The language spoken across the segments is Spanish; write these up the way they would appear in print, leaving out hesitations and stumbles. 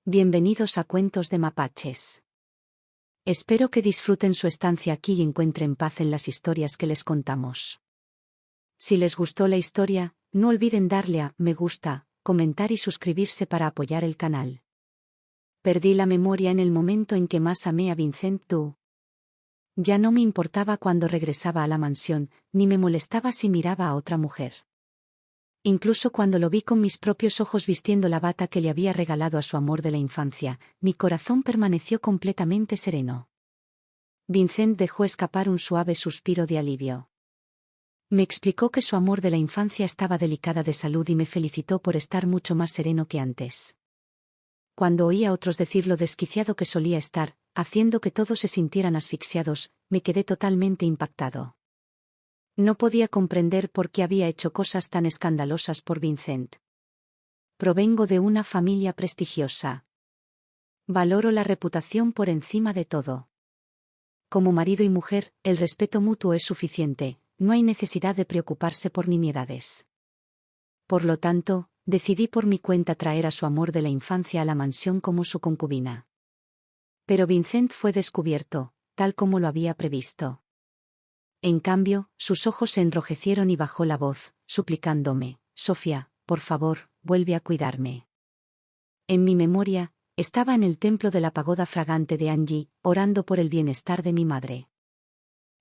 Bienvenidos a Cuentos de Mapaches. Espero que disfruten su estancia aquí y encuentren paz en las historias que les contamos. Si les gustó la historia, no olviden darle a me gusta, comentar y suscribirse para apoyar el canal. Perdí la memoria en el momento en que más amé a Vincent Du. Ya no me importaba cuando regresaba a la mansión, ni me molestaba si miraba a otra mujer. Incluso cuando lo vi con mis propios ojos vistiendo la bata que le había regalado a su amor de la infancia, mi corazón permaneció completamente sereno. Vincent dejó escapar un suave suspiro de alivio. Me explicó que su amor de la infancia estaba delicada de salud y me felicitó por estar mucho más sereno que antes. Cuando oí a otros decir lo desquiciado que solía estar, haciendo que todos se sintieran asfixiados, me quedé totalmente impactado. No podía comprender por qué había hecho cosas tan escandalosas por Vincent. Provengo de una familia prestigiosa. Valoro la reputación por encima de todo. Como marido y mujer, el respeto mutuo es suficiente, no hay necesidad de preocuparse por nimiedades. Por lo tanto, decidí por mi cuenta traer a su amor de la infancia a la mansión como su concubina. Pero Vincent fue descubierto, tal como lo había previsto. En cambio, sus ojos se enrojecieron y bajó la voz, suplicándome: Sofía, por favor, vuelve a cuidarme. En mi memoria, estaba en el templo de la pagoda fragante de Anji, orando por el bienestar de mi madre.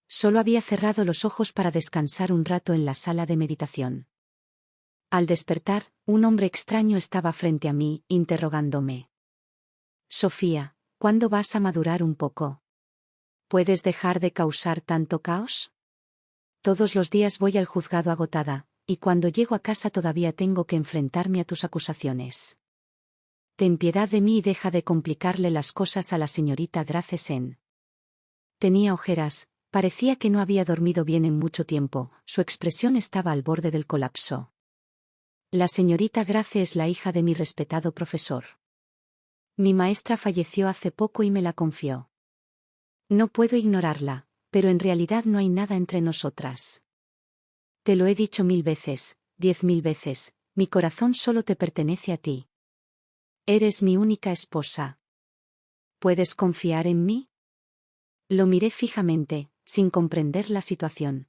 Solo había cerrado los ojos para descansar un rato en la sala de meditación. Al despertar, un hombre extraño estaba frente a mí, interrogándome. Sofía, ¿cuándo vas a madurar un poco? ¿Puedes dejar de causar tanto caos? Todos los días voy al juzgado agotada, y cuando llego a casa todavía tengo que enfrentarme a tus acusaciones. Ten piedad de mí y deja de complicarle las cosas a la señorita Gracesen. Tenía ojeras, parecía que no había dormido bien en mucho tiempo, su expresión estaba al borde del colapso. La señorita Grace es la hija de mi respetado profesor. Mi maestra falleció hace poco y me la confió. No puedo ignorarla, pero en realidad no hay nada entre nosotras. Te lo he dicho 1000 veces, 10.000 veces, mi corazón solo te pertenece a ti. Eres mi única esposa. ¿Puedes confiar en mí? Lo miré fijamente, sin comprender la situación.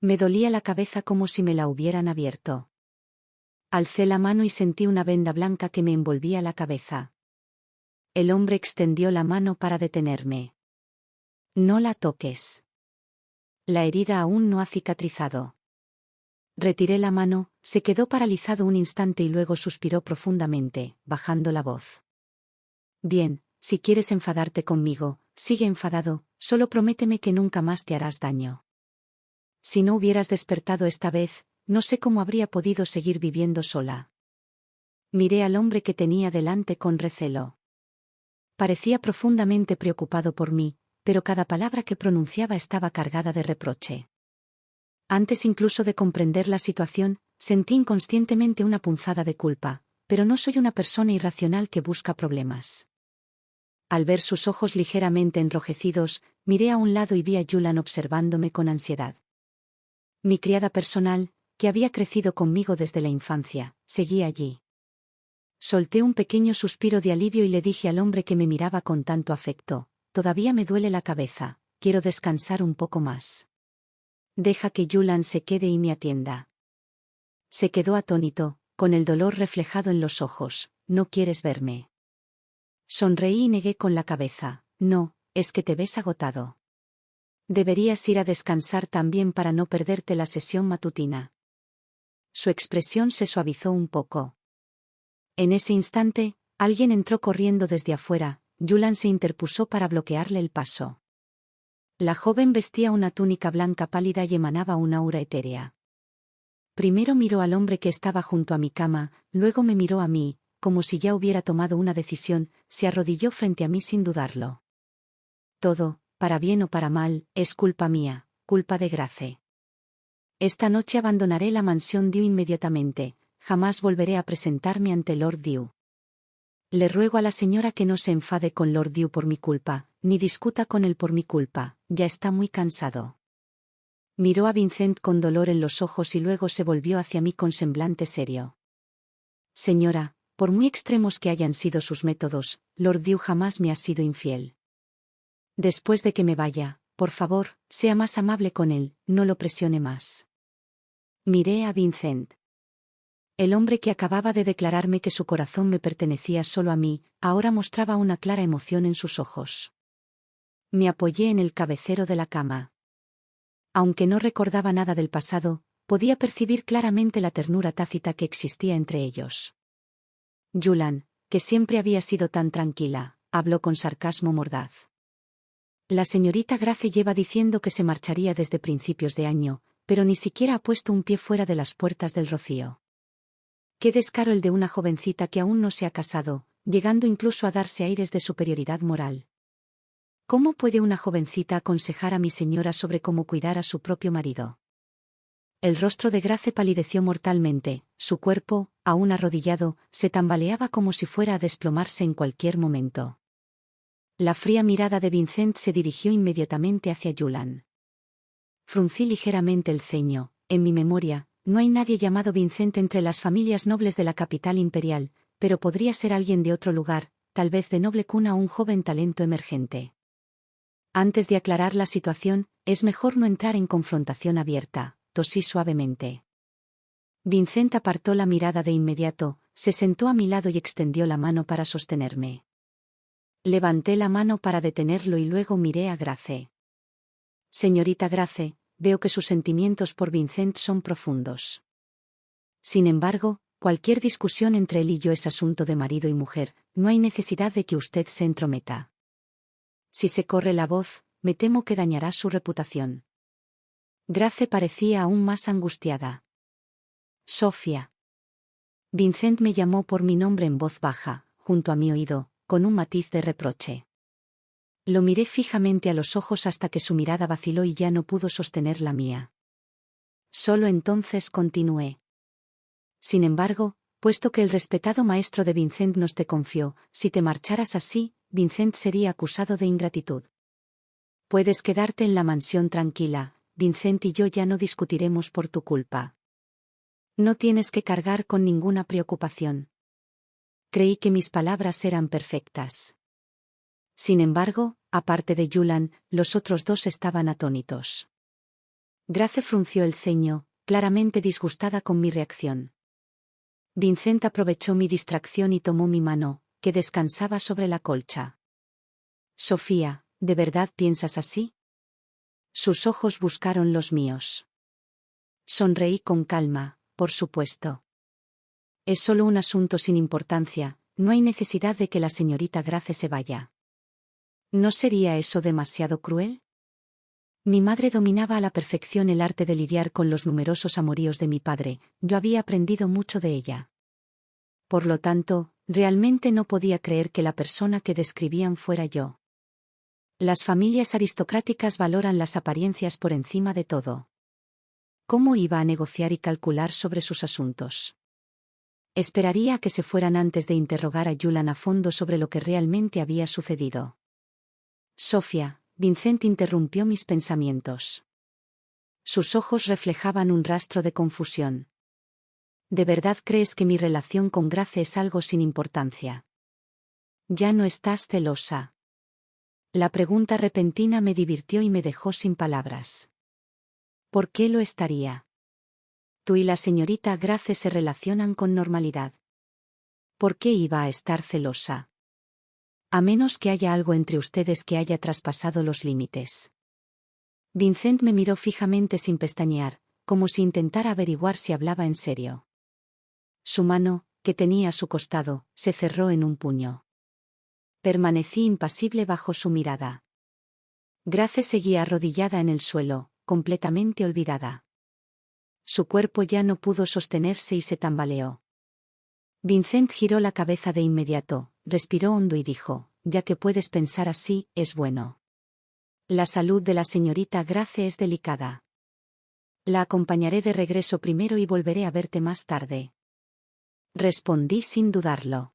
Me dolía la cabeza como si me la hubieran abierto. Alcé la mano y sentí una venda blanca que me envolvía la cabeza. El hombre extendió la mano para detenerme. No la toques. La herida aún no ha cicatrizado. Retiré la mano, se quedó paralizado un instante y luego suspiró profundamente, bajando la voz. Bien, si quieres enfadarte conmigo, sigue enfadado, solo prométeme que nunca más te harás daño. Si no hubieras despertado esta vez, no sé cómo habría podido seguir viviendo sola. Miré al hombre que tenía delante con recelo. Parecía profundamente preocupado por mí, pero cada palabra que pronunciaba estaba cargada de reproche. Antes incluso de comprender la situación, sentí inconscientemente una punzada de culpa, pero no soy una persona irracional que busca problemas. Al ver sus ojos ligeramente enrojecidos, miré a un lado y vi a Yulan observándome con ansiedad. Mi criada personal, que había crecido conmigo desde la infancia, seguía allí. Solté un pequeño suspiro de alivio y le dije al hombre que me miraba con tanto afecto: todavía me duele la cabeza, quiero descansar un poco más. Deja que Yulan se quede y me atienda. Se quedó atónito, con el dolor reflejado en los ojos. ¿No quieres verme? Sonreí y negué con la cabeza. No, es que te ves agotado. Deberías ir a descansar también para no perderte la sesión matutina. Su expresión se suavizó un poco. En ese instante, alguien entró corriendo desde afuera. Yulan se interpuso para bloquearle el paso. La joven vestía una túnica blanca pálida y emanaba una aura etérea. Primero miró al hombre que estaba junto a mi cama, luego me miró a mí, como si ya hubiera tomado una decisión, se arrodilló frente a mí sin dudarlo. Todo, para bien o para mal, es culpa mía, culpa de Grace. Esta noche abandonaré la mansión Diu inmediatamente, jamás volveré a presentarme ante Lord Diu. Le ruego a la señora que no se enfade con Lord Diu por mi culpa, ni discuta con él por mi culpa, ya está muy cansado. Miró a Vincent con dolor en los ojos y luego se volvió hacia mí con semblante serio. Señora, por muy extremos que hayan sido sus métodos, Lord Dew jamás me ha sido infiel. Después de que me vaya, por favor, sea más amable con él, no lo presione más. Miré a Vincent. El hombre que acababa de declararme que su corazón me pertenecía solo a mí, ahora mostraba una clara emoción en sus ojos. Me apoyé en el cabecero de la cama. Aunque no recordaba nada del pasado, podía percibir claramente la ternura tácita que existía entre ellos. Julan, que siempre había sido tan tranquila, habló con sarcasmo mordaz. La señorita Grace lleva diciendo que se marcharía desde principios de año, pero ni siquiera ha puesto un pie fuera de las puertas del Rocío. Qué descaro el de una jovencita que aún no se ha casado, llegando incluso a darse aires de superioridad moral. ¿Cómo puede una jovencita aconsejar a mi señora sobre cómo cuidar a su propio marido? El rostro de Grace palideció mortalmente, su cuerpo, aún arrodillado, se tambaleaba como si fuera a desplomarse en cualquier momento. La fría mirada de Vincent se dirigió inmediatamente hacia Julan. Fruncí ligeramente el ceño. En mi memoria, no hay nadie llamado Vincent entre las familias nobles de la capital imperial, pero podría ser alguien de otro lugar, tal vez de noble cuna o un joven talento emergente. Antes de aclarar la situación, es mejor no entrar en confrontación abierta, tosí suavemente. Vincent apartó la mirada de inmediato, se sentó a mi lado y extendió la mano para sostenerme. Levanté la mano para detenerlo y luego miré a Grace. Señorita Grace, veo que sus sentimientos por Vincent son profundos. Sin embargo, cualquier discusión entre él y yo es asunto de marido y mujer, no hay necesidad de que usted se entrometa. Si se corre la voz, me temo que dañará su reputación. Grace parecía aún más angustiada. Sofía. Vincent me llamó por mi nombre en voz baja, junto a mi oído, con un matiz de reproche. Lo miré fijamente a los ojos hasta que su mirada vaciló y ya no pudo sostener la mía. Solo entonces continué. Sin embargo, puesto que el respetado maestro de Vincent nos te confió, si te marcharas así, Vincent sería acusado de ingratitud. Puedes quedarte en la mansión tranquila, Vincent y yo ya no discutiremos por tu culpa. No tienes que cargar con ninguna preocupación. Creí que mis palabras eran perfectas. Sin embargo, aparte de Julan, los otros dos estaban atónitos. Grace frunció el ceño, claramente disgustada con mi reacción. Vincent aprovechó mi distracción y tomó mi mano, que descansaba sobre la colcha. Sofía, ¿de verdad piensas así? Sus ojos buscaron los míos. Sonreí con calma, por supuesto. Es solo un asunto sin importancia, no hay necesidad de que la señorita Grace se vaya. ¿No sería eso demasiado cruel? Mi madre dominaba a la perfección el arte de lidiar con los numerosos amoríos de mi padre, yo había aprendido mucho de ella. Por lo tanto, realmente no podía creer que la persona que describían fuera yo. Las familias aristocráticas valoran las apariencias por encima de todo. ¿Cómo iba a negociar y calcular sobre sus asuntos? Esperaría a que se fueran antes de interrogar a Julan a fondo sobre lo que realmente había sucedido. Sofía, Vincent interrumpió mis pensamientos. Sus ojos reflejaban un rastro de confusión. ¿De verdad crees que mi relación con Grace es algo sin importancia? ¿Ya no estás celosa? La pregunta repentina me divirtió y me dejó sin palabras. ¿Por qué lo estaría? Tú y la señorita Grace se relacionan con normalidad. ¿Por qué iba a estar celosa? A menos que haya algo entre ustedes que haya traspasado los límites. Vincent me miró fijamente sin pestañear, como si intentara averiguar si hablaba en serio. Su mano, que tenía a su costado, se cerró en un puño. Permanecí impasible bajo su mirada. Grace seguía arrodillada en el suelo, completamente olvidada. Su cuerpo ya no pudo sostenerse y se tambaleó. Vincent giró la cabeza de inmediato, respiró hondo y dijo, ya que puedes pensar así, es bueno. La salud de la señorita Grace es delicada. La acompañaré de regreso primero y volveré a verte más tarde. Respondí sin dudarlo.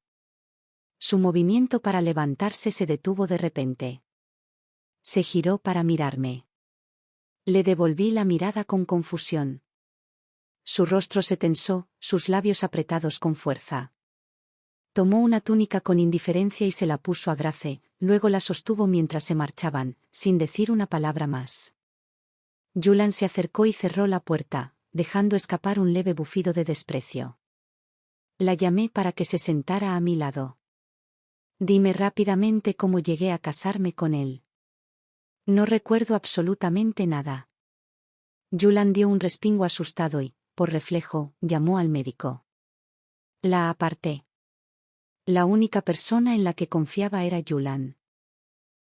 Su movimiento para levantarse se detuvo de repente. Se giró para mirarme. Le devolví la mirada con confusión. Su rostro se tensó, sus labios apretados con fuerza. Tomó una túnica con indiferencia y se la puso a Grace, luego la sostuvo mientras se marchaban, sin decir una palabra más. Julian se acercó y cerró la puerta, dejando escapar un leve bufido de desprecio. La llamé para que se sentara a mi lado. Dime rápidamente cómo llegué a casarme con él. No recuerdo absolutamente nada. Julian dio un respingo asustado y, por reflejo, llamó al médico. La aparté. La única persona en la que confiaba era Julian.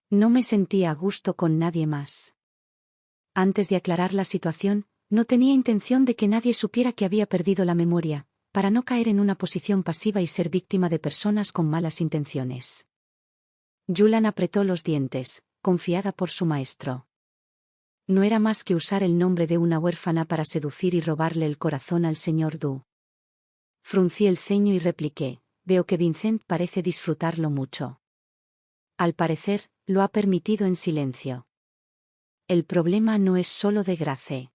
No me sentía a gusto con nadie más. Antes de aclarar la situación, no tenía intención de que nadie supiera que había perdido la memoria, para no caer en una posición pasiva y ser víctima de personas con malas intenciones. Julian apretó los dientes, confiada por su maestro. No era más que usar el nombre de una huérfana para seducir y robarle el corazón al señor Du. Fruncí el ceño y repliqué, veo que Vincent parece disfrutarlo mucho. Al parecer, lo ha permitido en silencio. El problema no es solo de Grace.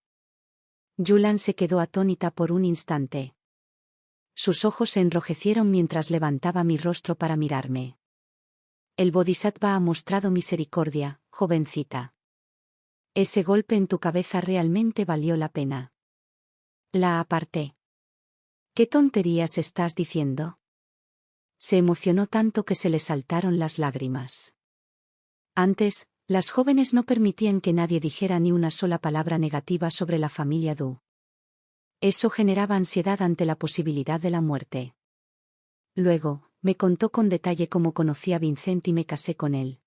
Julian se quedó atónita por un instante. Sus ojos se enrojecieron mientras levantaba mi rostro para mirarme. El Bodhisattva ha mostrado misericordia, jovencita. Ese golpe en tu cabeza realmente valió la pena. La aparté. ¿Qué tonterías estás diciendo? Se emocionó tanto que se le saltaron las lágrimas. Antes, las jóvenes no permitían que nadie dijera ni una sola palabra negativa sobre la familia Du. Eso generaba ansiedad ante la posibilidad de la muerte. Luego, me contó con detalle cómo conocí a Vincent y me casé con él.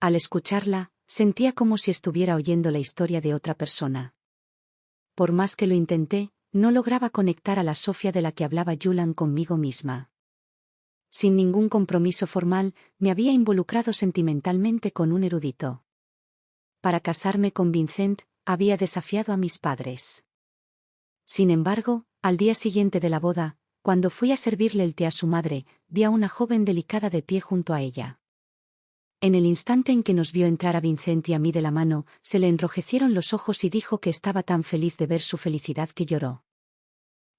Al escucharla, sentía como si estuviera oyendo la historia de otra persona. Por más que lo intenté, no lograba conectar a la Sofía de la que hablaba Julian conmigo misma. Sin ningún compromiso formal, me había involucrado sentimentalmente con un erudito. Para casarme con Vincent, había desafiado a mis padres. Sin embargo, al día siguiente de la boda, cuando fui a servirle el té a su madre, vi a una joven delicada de pie junto a ella. En el instante en que nos vio entrar a Vincent y a mí de la mano, se le enrojecieron los ojos y dijo que estaba tan feliz de ver su felicidad que lloró.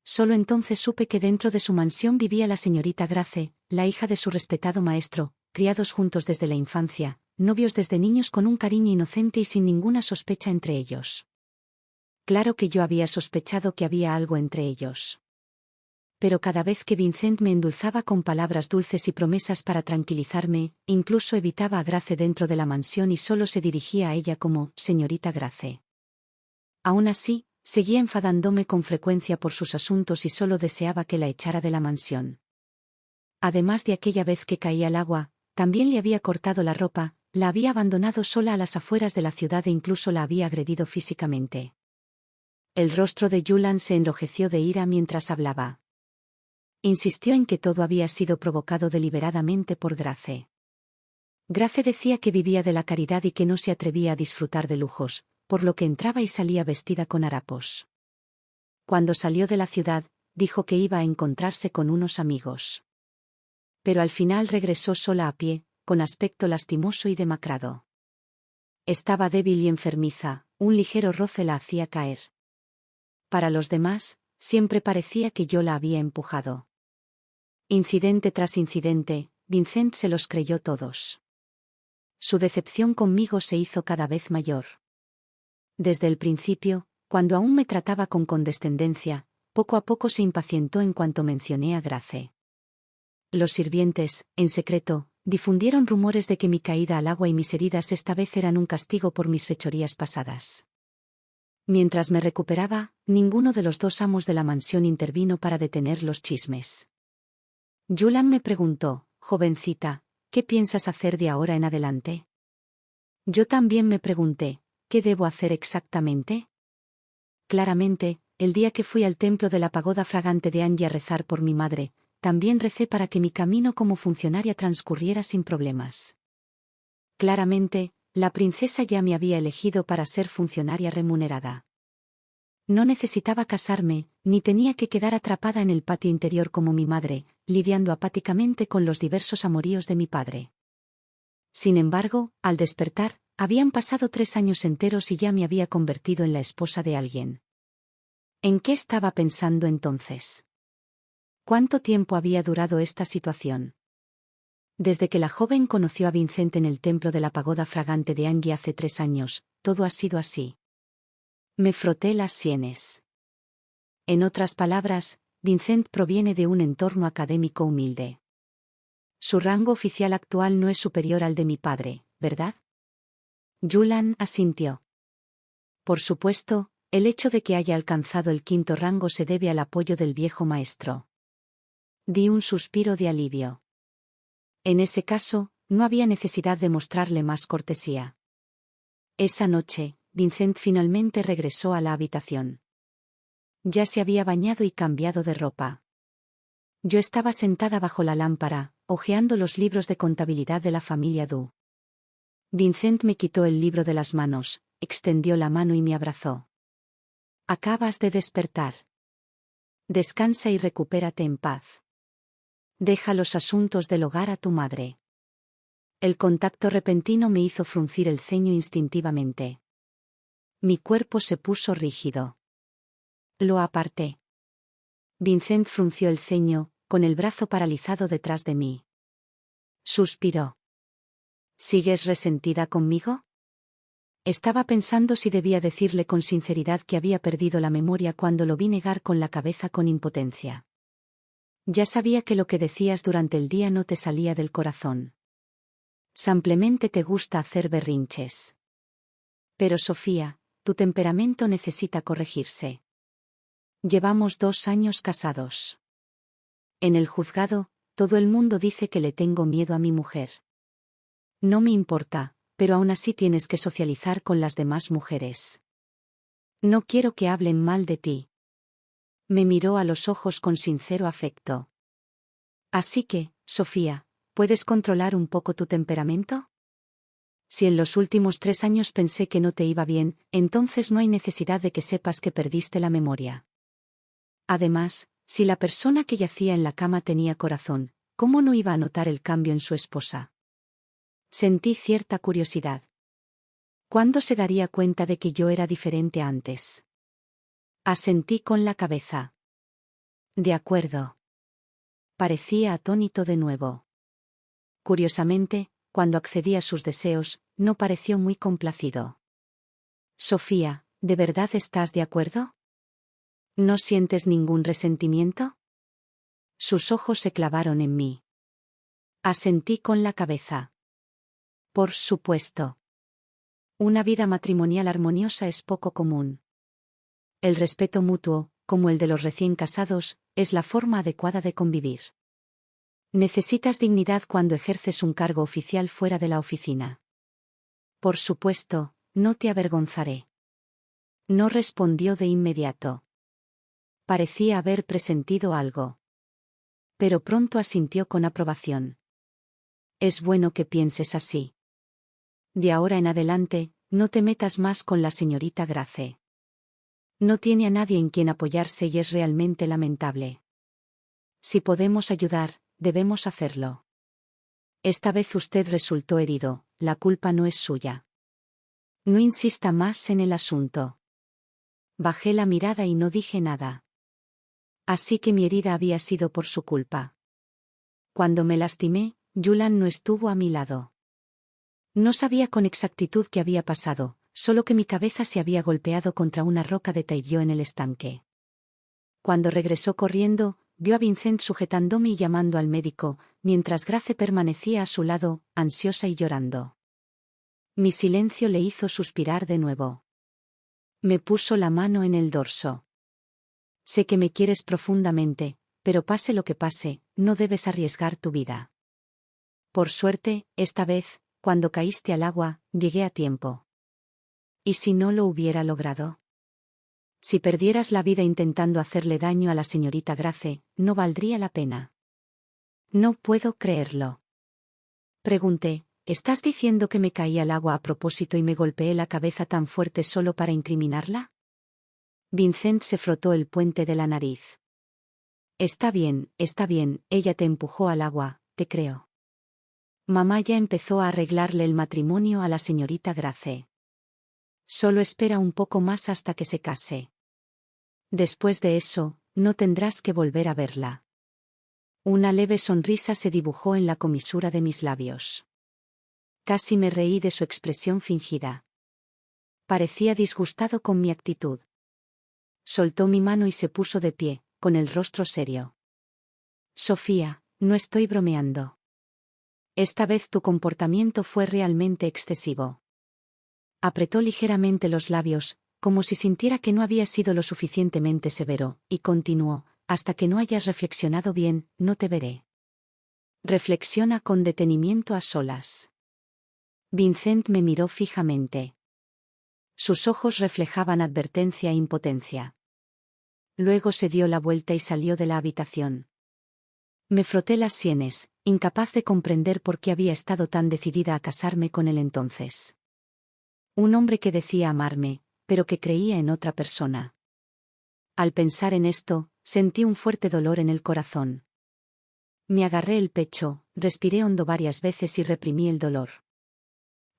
Solo entonces supe que dentro de su mansión vivía la señorita Grace, la hija de su respetado maestro, criados juntos desde la infancia, novios desde niños con un cariño inocente y sin ninguna sospecha entre ellos. Claro que yo había sospechado que había algo entre ellos. Pero cada vez que Vincent me endulzaba con palabras dulces y promesas para tranquilizarme, incluso evitaba a Grace dentro de la mansión y solo se dirigía a ella como «señorita Grace». Aún así, seguía enfadándome con frecuencia por sus asuntos y solo deseaba que la echara de la mansión. Además de aquella vez que caía al agua, también le había cortado la ropa, la había abandonado sola a las afueras de la ciudad e incluso la había agredido físicamente. El rostro de Julian se enrojeció de ira mientras hablaba. Insistió en que todo había sido provocado deliberadamente por Grace. Grace decía que vivía de la caridad y que no se atrevía a disfrutar de lujos, por lo que entraba y salía vestida con harapos. Cuando salió de la ciudad, dijo que iba a encontrarse con unos amigos. Pero al final regresó sola a pie, con aspecto lastimoso y demacrado. Estaba débil y enfermiza, un ligero roce la hacía caer. Para los demás, siempre parecía que yo la había empujado. Incidente tras incidente, Vincent se los creyó todos. Su decepción conmigo se hizo cada vez mayor. Desde el principio, cuando aún me trataba con condescendencia, poco a poco se impacientó en cuanto mencioné a Grace. Los sirvientes, en secreto, difundieron rumores de que mi caída al agua y mis heridas esta vez eran un castigo por mis fechorías pasadas. Mientras me recuperaba, ninguno de los dos amos de la mansión intervino para detener los chismes. Julian me preguntó, jovencita, ¿qué piensas hacer de ahora en adelante? Yo también me pregunté, ¿qué debo hacer exactamente? Claramente, el día que fui al templo de la pagoda fragante de Angie a rezar por mi madre, también recé para que mi camino como funcionaria transcurriera sin problemas. Claramente, la princesa ya me había elegido para ser funcionaria remunerada. No necesitaba casarme, ni tenía que quedar atrapada en el patio interior como mi madre, lidiando apáticamente con los diversos amoríos de mi padre. Sin embargo, al despertar, habían pasado 3 años enteros y ya me había convertido en la esposa de alguien. ¿En qué estaba pensando entonces? ¿Cuánto tiempo había durado esta situación? Desde que la joven conoció a Vincent en el templo de la pagoda fragante de Angui hace 3 años, todo ha sido así. Me froté las sienes. En otras palabras, Vincent proviene de un entorno académico humilde. Su rango oficial actual no es superior al de mi padre, ¿verdad? Julian asintió. Por supuesto, el hecho de que haya alcanzado el 5º rango se debe al apoyo del viejo maestro. Di un suspiro de alivio. En ese caso, no había necesidad de mostrarle más cortesía. Esa noche, Vincent finalmente regresó a la habitación. Ya se había bañado y cambiado de ropa. Yo estaba sentada bajo la lámpara, hojeando los libros de contabilidad de la familia Du. Vincent me quitó el libro de las manos, extendió la mano y me abrazó. Acabas de despertar. Descansa y recupérate en paz. Deja los asuntos del hogar a tu madre. El contacto repentino me hizo fruncir el ceño instintivamente. Mi cuerpo se puso rígido. Lo aparté. Vincent frunció el ceño, con el brazo paralizado detrás de mí. Suspiró. ¿Sigues resentida conmigo? Estaba pensando si debía decirle con sinceridad que había perdido la memoria cuando lo vi negar con la cabeza con impotencia. Ya sabía que lo que decías durante el día no te salía del corazón. Simplemente te gusta hacer berrinches. Pero Sofía, tu temperamento necesita corregirse. Llevamos 2 años casados. En el juzgado, todo el mundo dice que le tengo miedo a mi mujer. No me importa, pero aún así tienes que socializar con las demás mujeres. No quiero que hablen mal de ti. Me miró a los ojos con sincero afecto. Así que, Sofía, ¿puedes controlar un poco tu temperamento? Si en los últimos 3 años pensé que no te iba bien, entonces no hay necesidad de que sepas que perdiste la memoria. Además, si la persona que yacía en la cama tenía corazón, ¿cómo no iba a notar el cambio en su esposa? Sentí cierta curiosidad. ¿Cuándo se daría cuenta de que yo era diferente antes? Asentí con la cabeza. De acuerdo. Parecía atónito de nuevo. Curiosamente, cuando accedí a sus deseos, no pareció muy complacido. Sofía, ¿de verdad estás de acuerdo? ¿No sientes ningún resentimiento? Sus ojos se clavaron en mí. Asentí con la cabeza. Por supuesto. Una vida matrimonial armoniosa es poco común. El respeto mutuo, como el de los recién casados, es la forma adecuada de convivir. Necesitas dignidad cuando ejerces un cargo oficial fuera de la oficina. Por supuesto, no te avergonzaré. No respondió de inmediato. Parecía haber presentido algo. Pero pronto asintió con aprobación. Es bueno que pienses así. De ahora en adelante, no te metas más con la señorita Grace. No tiene a nadie en quien apoyarse y es realmente lamentable. Si podemos ayudar, debemos hacerlo. Esta vez usted resultó herido, la culpa no es suya. No insista más en el asunto. Bajé la mirada y no dije nada. Así que mi herida había sido por su culpa. Cuando me lastimé, Julian no estuvo a mi lado. No sabía con exactitud qué había pasado, solo que mi cabeza se había golpeado contra una roca de Taillot en el estanque. Cuando regresó corriendo, vio a Vincent sujetándome y llamando al médico, mientras Grace permanecía a su lado, ansiosa y llorando. Mi silencio le hizo suspirar de nuevo. Me puso la mano en el dorso. Sé que me quieres profundamente, pero pase lo que pase, no debes arriesgar tu vida. Por suerte, esta vez, cuando caíste al agua, llegué a tiempo. ¿Y si no lo hubiera logrado? Si perdieras la vida intentando hacerle daño a la señorita Grace, no valdría la pena. No puedo creerlo. Pregunté, ¿estás diciendo que me caí al agua a propósito y me golpeé la cabeza tan fuerte solo para incriminarla? Vincent se frotó el puente de la nariz. Está bien, ella te empujó al agua, te creo. Mamá ya empezó a arreglarle el matrimonio a la señorita Grace. Solo espera un poco más hasta que se case. Después de eso, no tendrás que volver a verla. Una leve sonrisa se dibujó en la comisura de mis labios. Casi me reí de su expresión fingida. Parecía disgustado con mi actitud. Soltó mi mano y se puso de pie, con el rostro serio. Sofía, no estoy bromeando. Esta vez tu comportamiento fue realmente excesivo. Apretó ligeramente los labios, como si sintiera que no había sido lo suficientemente severo, y continuó: hasta que no hayas reflexionado bien, no te veré. Reflexiona con detenimiento a solas. Vincent me miró fijamente. Sus ojos reflejaban advertencia e impotencia. Luego se dio la vuelta y salió de la habitación. Me froté las sienes, incapaz de comprender por qué había estado tan decidida a casarme con él entonces. Un hombre que decía amarme, pero que creía en otra persona. Al pensar en esto, sentí un fuerte dolor en el corazón. Me agarré el pecho, respiré hondo varias veces y reprimí el dolor.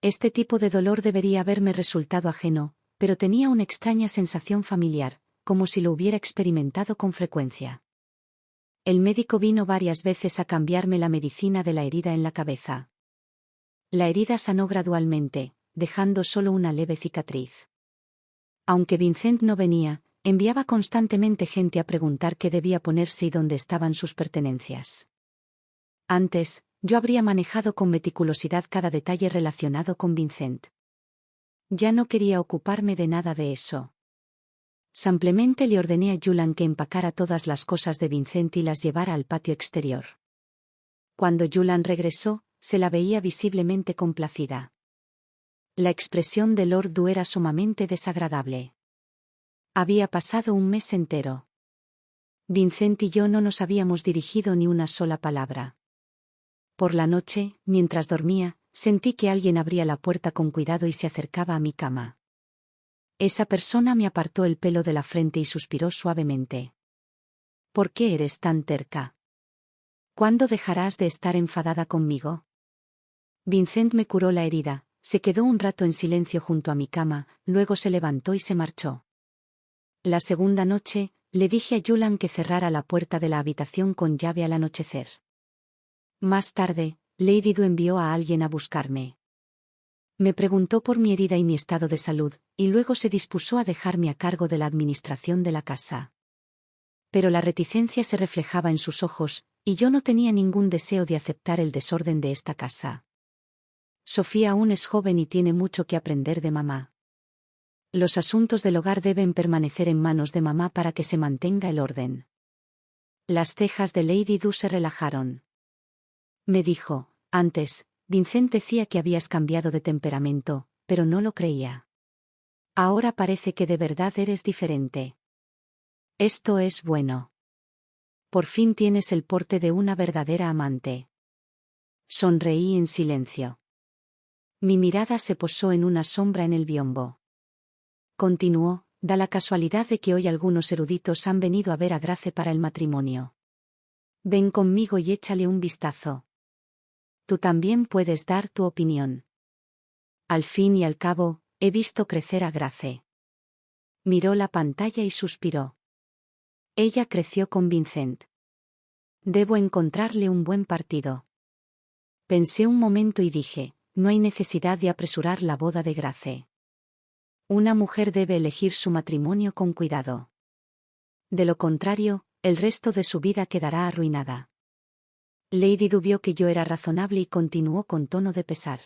Este tipo de dolor debería haberme resultado ajeno, pero tenía una extraña sensación familiar, como si lo hubiera experimentado con frecuencia. El médico vino varias veces a cambiarme la medicina de la herida en la cabeza. La herida sanó gradualmente, dejando solo una leve cicatriz. Aunque Vincent no venía, enviaba constantemente gente a preguntar qué debía ponerse y dónde estaban sus pertenencias. Antes, yo habría manejado con meticulosidad cada detalle relacionado con Vincent. Ya no quería ocuparme de nada de eso. Simplemente le ordené a Julian que empacara todas las cosas de Vincent y las llevara al patio exterior. Cuando Julian regresó, se la veía visiblemente complacida. La expresión de Lord Du era sumamente desagradable. Había pasado un mes entero. Vincent y yo no nos habíamos dirigido ni una sola palabra. Por la noche, mientras dormía, sentí que alguien abría la puerta con cuidado y se acercaba a mi cama. Esa persona me apartó el pelo de la frente y suspiró suavemente. ¿Por qué eres tan terca? ¿Cuándo dejarás de estar enfadada conmigo? Vincent me curó la herida, se quedó un rato en silencio junto a mi cama, luego se levantó y se marchó. La segunda noche, le dije a Julian que cerrara la puerta de la habitación con llave al anochecer. Más tarde, Lady Du envió a alguien a buscarme. Me preguntó por mi herida y mi estado de salud, y luego se dispuso a dejarme a cargo de la administración de la casa. Pero la reticencia se reflejaba en sus ojos, y yo no tenía ningún deseo de aceptar el desorden de esta casa. Sofía aún es joven y tiene mucho que aprender de mamá. Los asuntos del hogar deben permanecer en manos de mamá para que se mantenga el orden. Las cejas de Lady Du se relajaron. Me dijo: antes, Vincent decía que habías cambiado de temperamento, pero no lo creía. Ahora parece que de verdad eres diferente. Esto es bueno. Por fin tienes el porte de una verdadera amante. Sonreí en silencio. Mi mirada se posó en una sombra en el biombo. Continuó: da la casualidad de que hoy algunos eruditos han venido a ver a Grace para el matrimonio. Ven conmigo y échale un vistazo. Tú también puedes dar tu opinión. Al fin y al cabo, he visto crecer a Grace. Miró la pantalla y suspiró. Ella creció con Vincent. Debo encontrarle un buen partido. Pensé un momento y dije: no hay necesidad de apresurar la boda de Grace. Una mujer debe elegir su matrimonio con cuidado. De lo contrario, el resto de su vida quedará arruinada. Lady Du vio que yo era razonable y continuó con tono de pesar.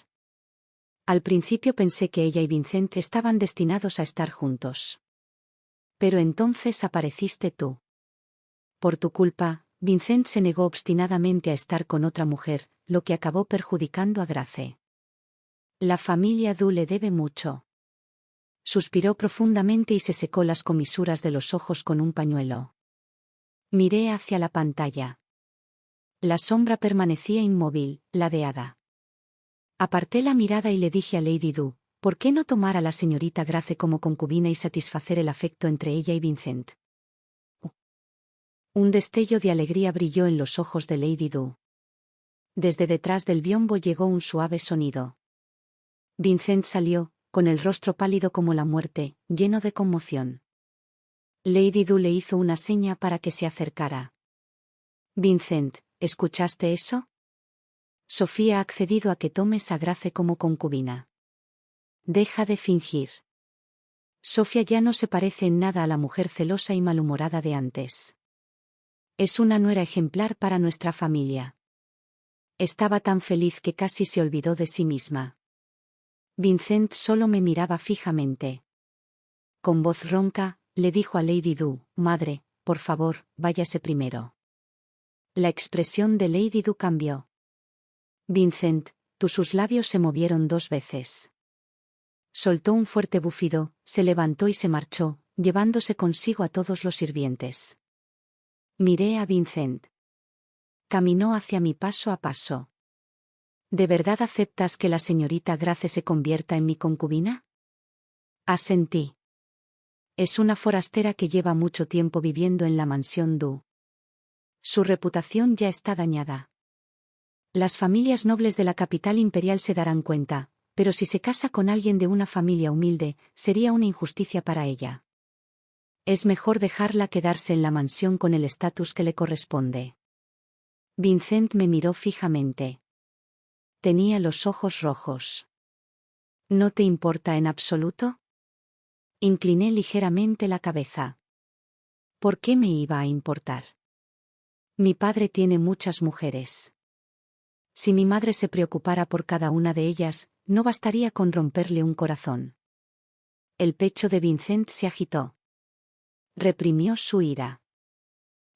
Al principio pensé que ella y Vincent estaban destinados a estar juntos. Pero entonces apareciste tú. Por tu culpa, Vincent se negó obstinadamente a estar con otra mujer, lo que acabó perjudicando a Grace. La familia Du le debe mucho. Suspiró profundamente y se secó las comisuras de los ojos con un pañuelo. Miré hacia la pantalla. La sombra permanecía inmóvil, ladeada. Aparté la mirada y le dije a Lady Du: ¿por qué no tomar a la señorita Grace como concubina y satisfacer el afecto entre ella y Vincent? Un destello de alegría brilló en los ojos de Lady Du. Desde detrás del biombo llegó un suave sonido. Vincent salió, con el rostro pálido como la muerte, lleno de conmoción. Lady Du le hizo una seña para que se acercara. Vincent, ¿escuchaste eso? Sofía ha accedido a que tomes a Grace como concubina. Deja de fingir. Sofía ya no se parece en nada a la mujer celosa y malhumorada de antes. Es una nuera ejemplar para nuestra familia. Estaba tan feliz que casi se olvidó de sí misma. Vincent solo me miraba fijamente. Con voz ronca, le dijo a Lady Du: «Madre, por favor, váyase primero». La expresión de Lady Du cambió. «Vincent», sus labios se movieron 2 veces. Soltó un fuerte bufido, se levantó y se marchó, llevándose consigo a todos los sirvientes. Miré a Vincent. Caminó hacia mí paso a paso. ¿De verdad aceptas que la señorita Grace se convierta en mi concubina? Asentí. Es una forastera que lleva mucho tiempo viviendo en la mansión Du. Su reputación ya está dañada. Las familias nobles de la capital imperial se darán cuenta, pero si se casa con alguien de una familia humilde, sería una injusticia para ella. Es mejor dejarla quedarse en la mansión con el estatus que le corresponde. Vincent me miró fijamente. Tenía los ojos rojos. ¿No te importa en absoluto? Incliné ligeramente la cabeza. ¿Por qué me iba a importar? Mi padre tiene muchas mujeres. Si mi madre se preocupara por cada una de ellas, no bastaría con romperle un corazón. El pecho de Vincent se agitó. Reprimió su ira.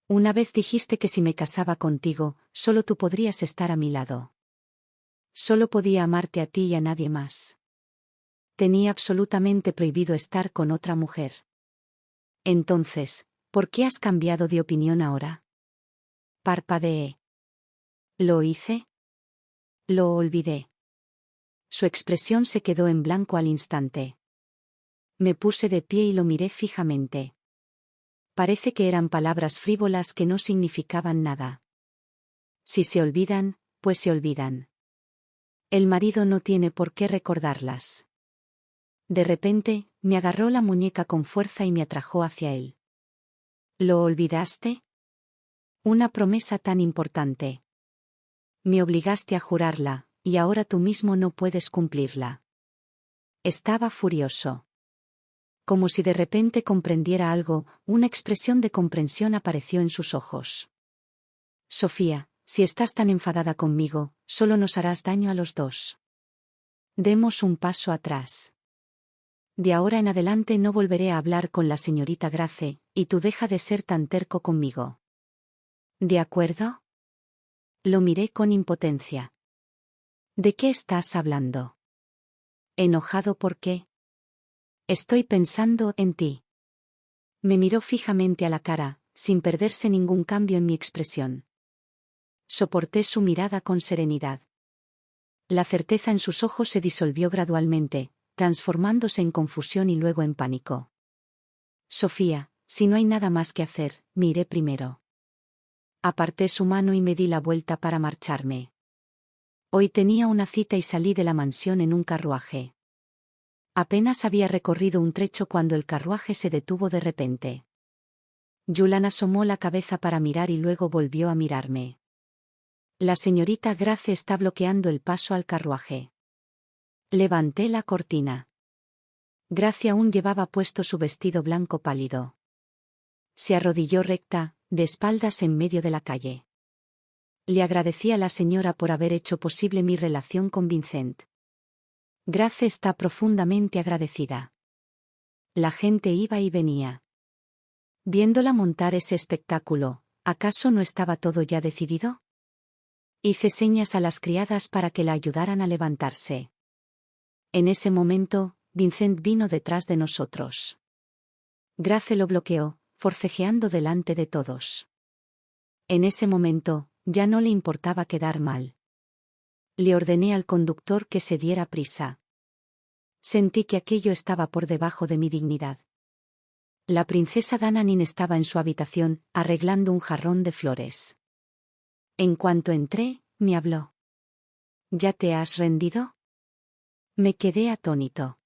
Una vez dijiste que si me casaba contigo, solo tú podrías estar a mi lado. Solo podía amarte a ti y a nadie más. Tenía absolutamente prohibido estar con otra mujer. Entonces, ¿por qué has cambiado de opinión ahora? Parpadeé. ¿Lo hice? Lo olvidé. Su expresión se quedó en blanco al instante. Me puse de pie y lo miré fijamente. Parece que eran palabras frívolas que no significaban nada. Si se olvidan, pues se olvidan. El marido no tiene por qué recordarlas. De repente, me agarró la muñeca con fuerza y me atrajo hacia él. ¿Lo olvidaste? Una promesa tan importante. Me obligaste a jurarla, y ahora tú mismo no puedes cumplirla. Estaba furioso. Como si de repente comprendiera algo, una expresión de comprensión apareció en sus ojos. Sofía, si estás tan enfadada conmigo, solo nos harás daño a los dos. Demos un paso atrás. De ahora en adelante no volveré a hablar con la señorita Grace, y tú deja de ser tan terco conmigo. ¿De acuerdo? Lo miré con impotencia. ¿De qué estás hablando? ¿Enojado por qué? Estoy pensando en ti. Me miró fijamente a la cara, sin perderse ningún cambio en mi expresión. Soporté su mirada con serenidad. La certeza en sus ojos se disolvió gradualmente, transformándose en confusión y luego en pánico. Sofía, si no hay nada más que hacer, me iré primero. Aparté su mano y me di la vuelta para marcharme. Hoy tenía una cita y salí de la mansión en un carruaje. Apenas había recorrido un trecho cuando el carruaje se detuvo de repente. Julian asomó la cabeza para mirar y luego volvió a mirarme. La señorita Grace está bloqueando el paso al carruaje. Levanté la cortina. Grace aún llevaba puesto su vestido blanco pálido. Se arrodilló recta, de espaldas en medio de la calle. Le agradecí a la señora por haber hecho posible mi relación con Vincent. Grace está profundamente agradecida. La gente iba y venía. Viéndola montar ese espectáculo, ¿acaso no estaba todo ya decidido? Hice señas a las criadas para que la ayudaran a levantarse. En ese momento, Vincent vino detrás de nosotros. Grace lo bloqueó, forcejeando delante de todos. En ese momento, ya no le importaba quedar mal. Le ordené al conductor que se diera prisa. Sentí que aquello estaba por debajo de mi dignidad. La princesa Dananin estaba en su habitación, arreglando un jarrón de flores. En cuanto entré, me habló. ¿Ya te has rendido? Me quedé atónito.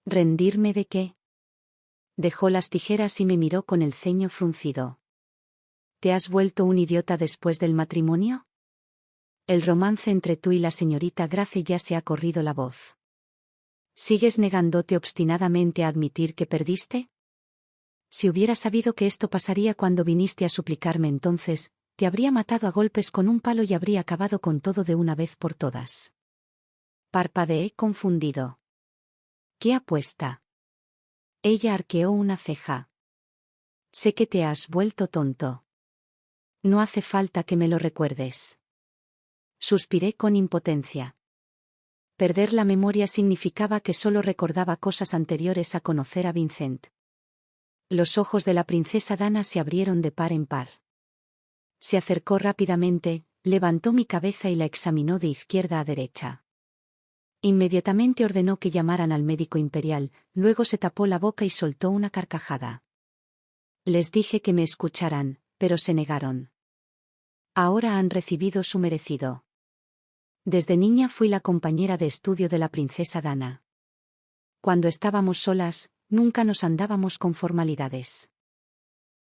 ¿Rendirme de qué? Dejó las tijeras y me miró con el ceño fruncido. ¿Te has vuelto un idiota después del matrimonio? El romance entre tú y la señorita Grace ya se ha corrido la voz. ¿Sigues negándote obstinadamente a admitir que perdiste? Si hubiera sabido que esto pasaría cuando viniste a suplicarme entonces, te habría matado a golpes con un palo y habría acabado con todo de una vez por todas. Parpadeé confundido. ¿Qué apuesta? Ella arqueó una ceja. Sé que te has vuelto tonto. No hace falta que me lo recuerdes. Suspiré con impotencia. Perder la memoria significaba que solo recordaba cosas anteriores a conocer a Vincent. Los ojos de la princesa Dana se abrieron de par en par. Se acercó rápidamente, levantó mi cabeza y la examinó de izquierda a derecha. Inmediatamente ordenó que llamaran al médico imperial, luego se tapó la boca y soltó una carcajada. Les dije que me escucharan, pero se negaron. Ahora han recibido su merecido. Desde niña fui la compañera de estudio de la princesa Dana. Cuando estábamos solas, nunca nos andábamos con formalidades.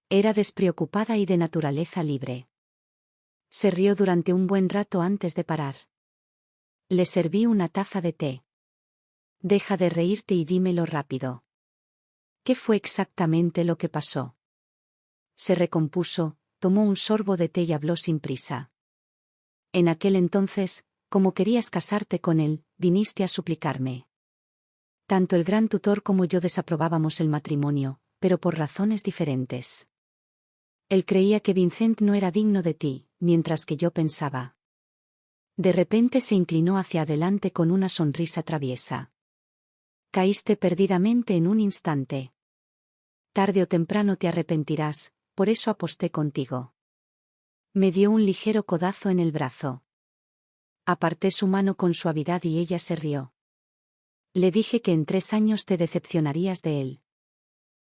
Era despreocupada y de naturaleza libre. Se rió durante un buen rato antes de parar. Le serví una taza de té. Deja de reírte y dímelo rápido. ¿Qué fue exactamente lo que pasó? Se recompuso, tomó un sorbo de té y habló sin prisa. En aquel entonces, como querías casarte con él, viniste a suplicarme. Tanto el gran tutor como yo desaprobábamos el matrimonio, pero por razones diferentes. Él creía que Vincent no era digno de ti, mientras que yo pensaba. De repente se inclinó hacia adelante con una sonrisa traviesa. Caíste perdidamente en un instante. Tarde o temprano te arrepentirás, por eso aposté contigo. Me dio un ligero codazo en el brazo. Aparté su mano con suavidad y ella se rió. Le dije que en 3 años te decepcionarías de él.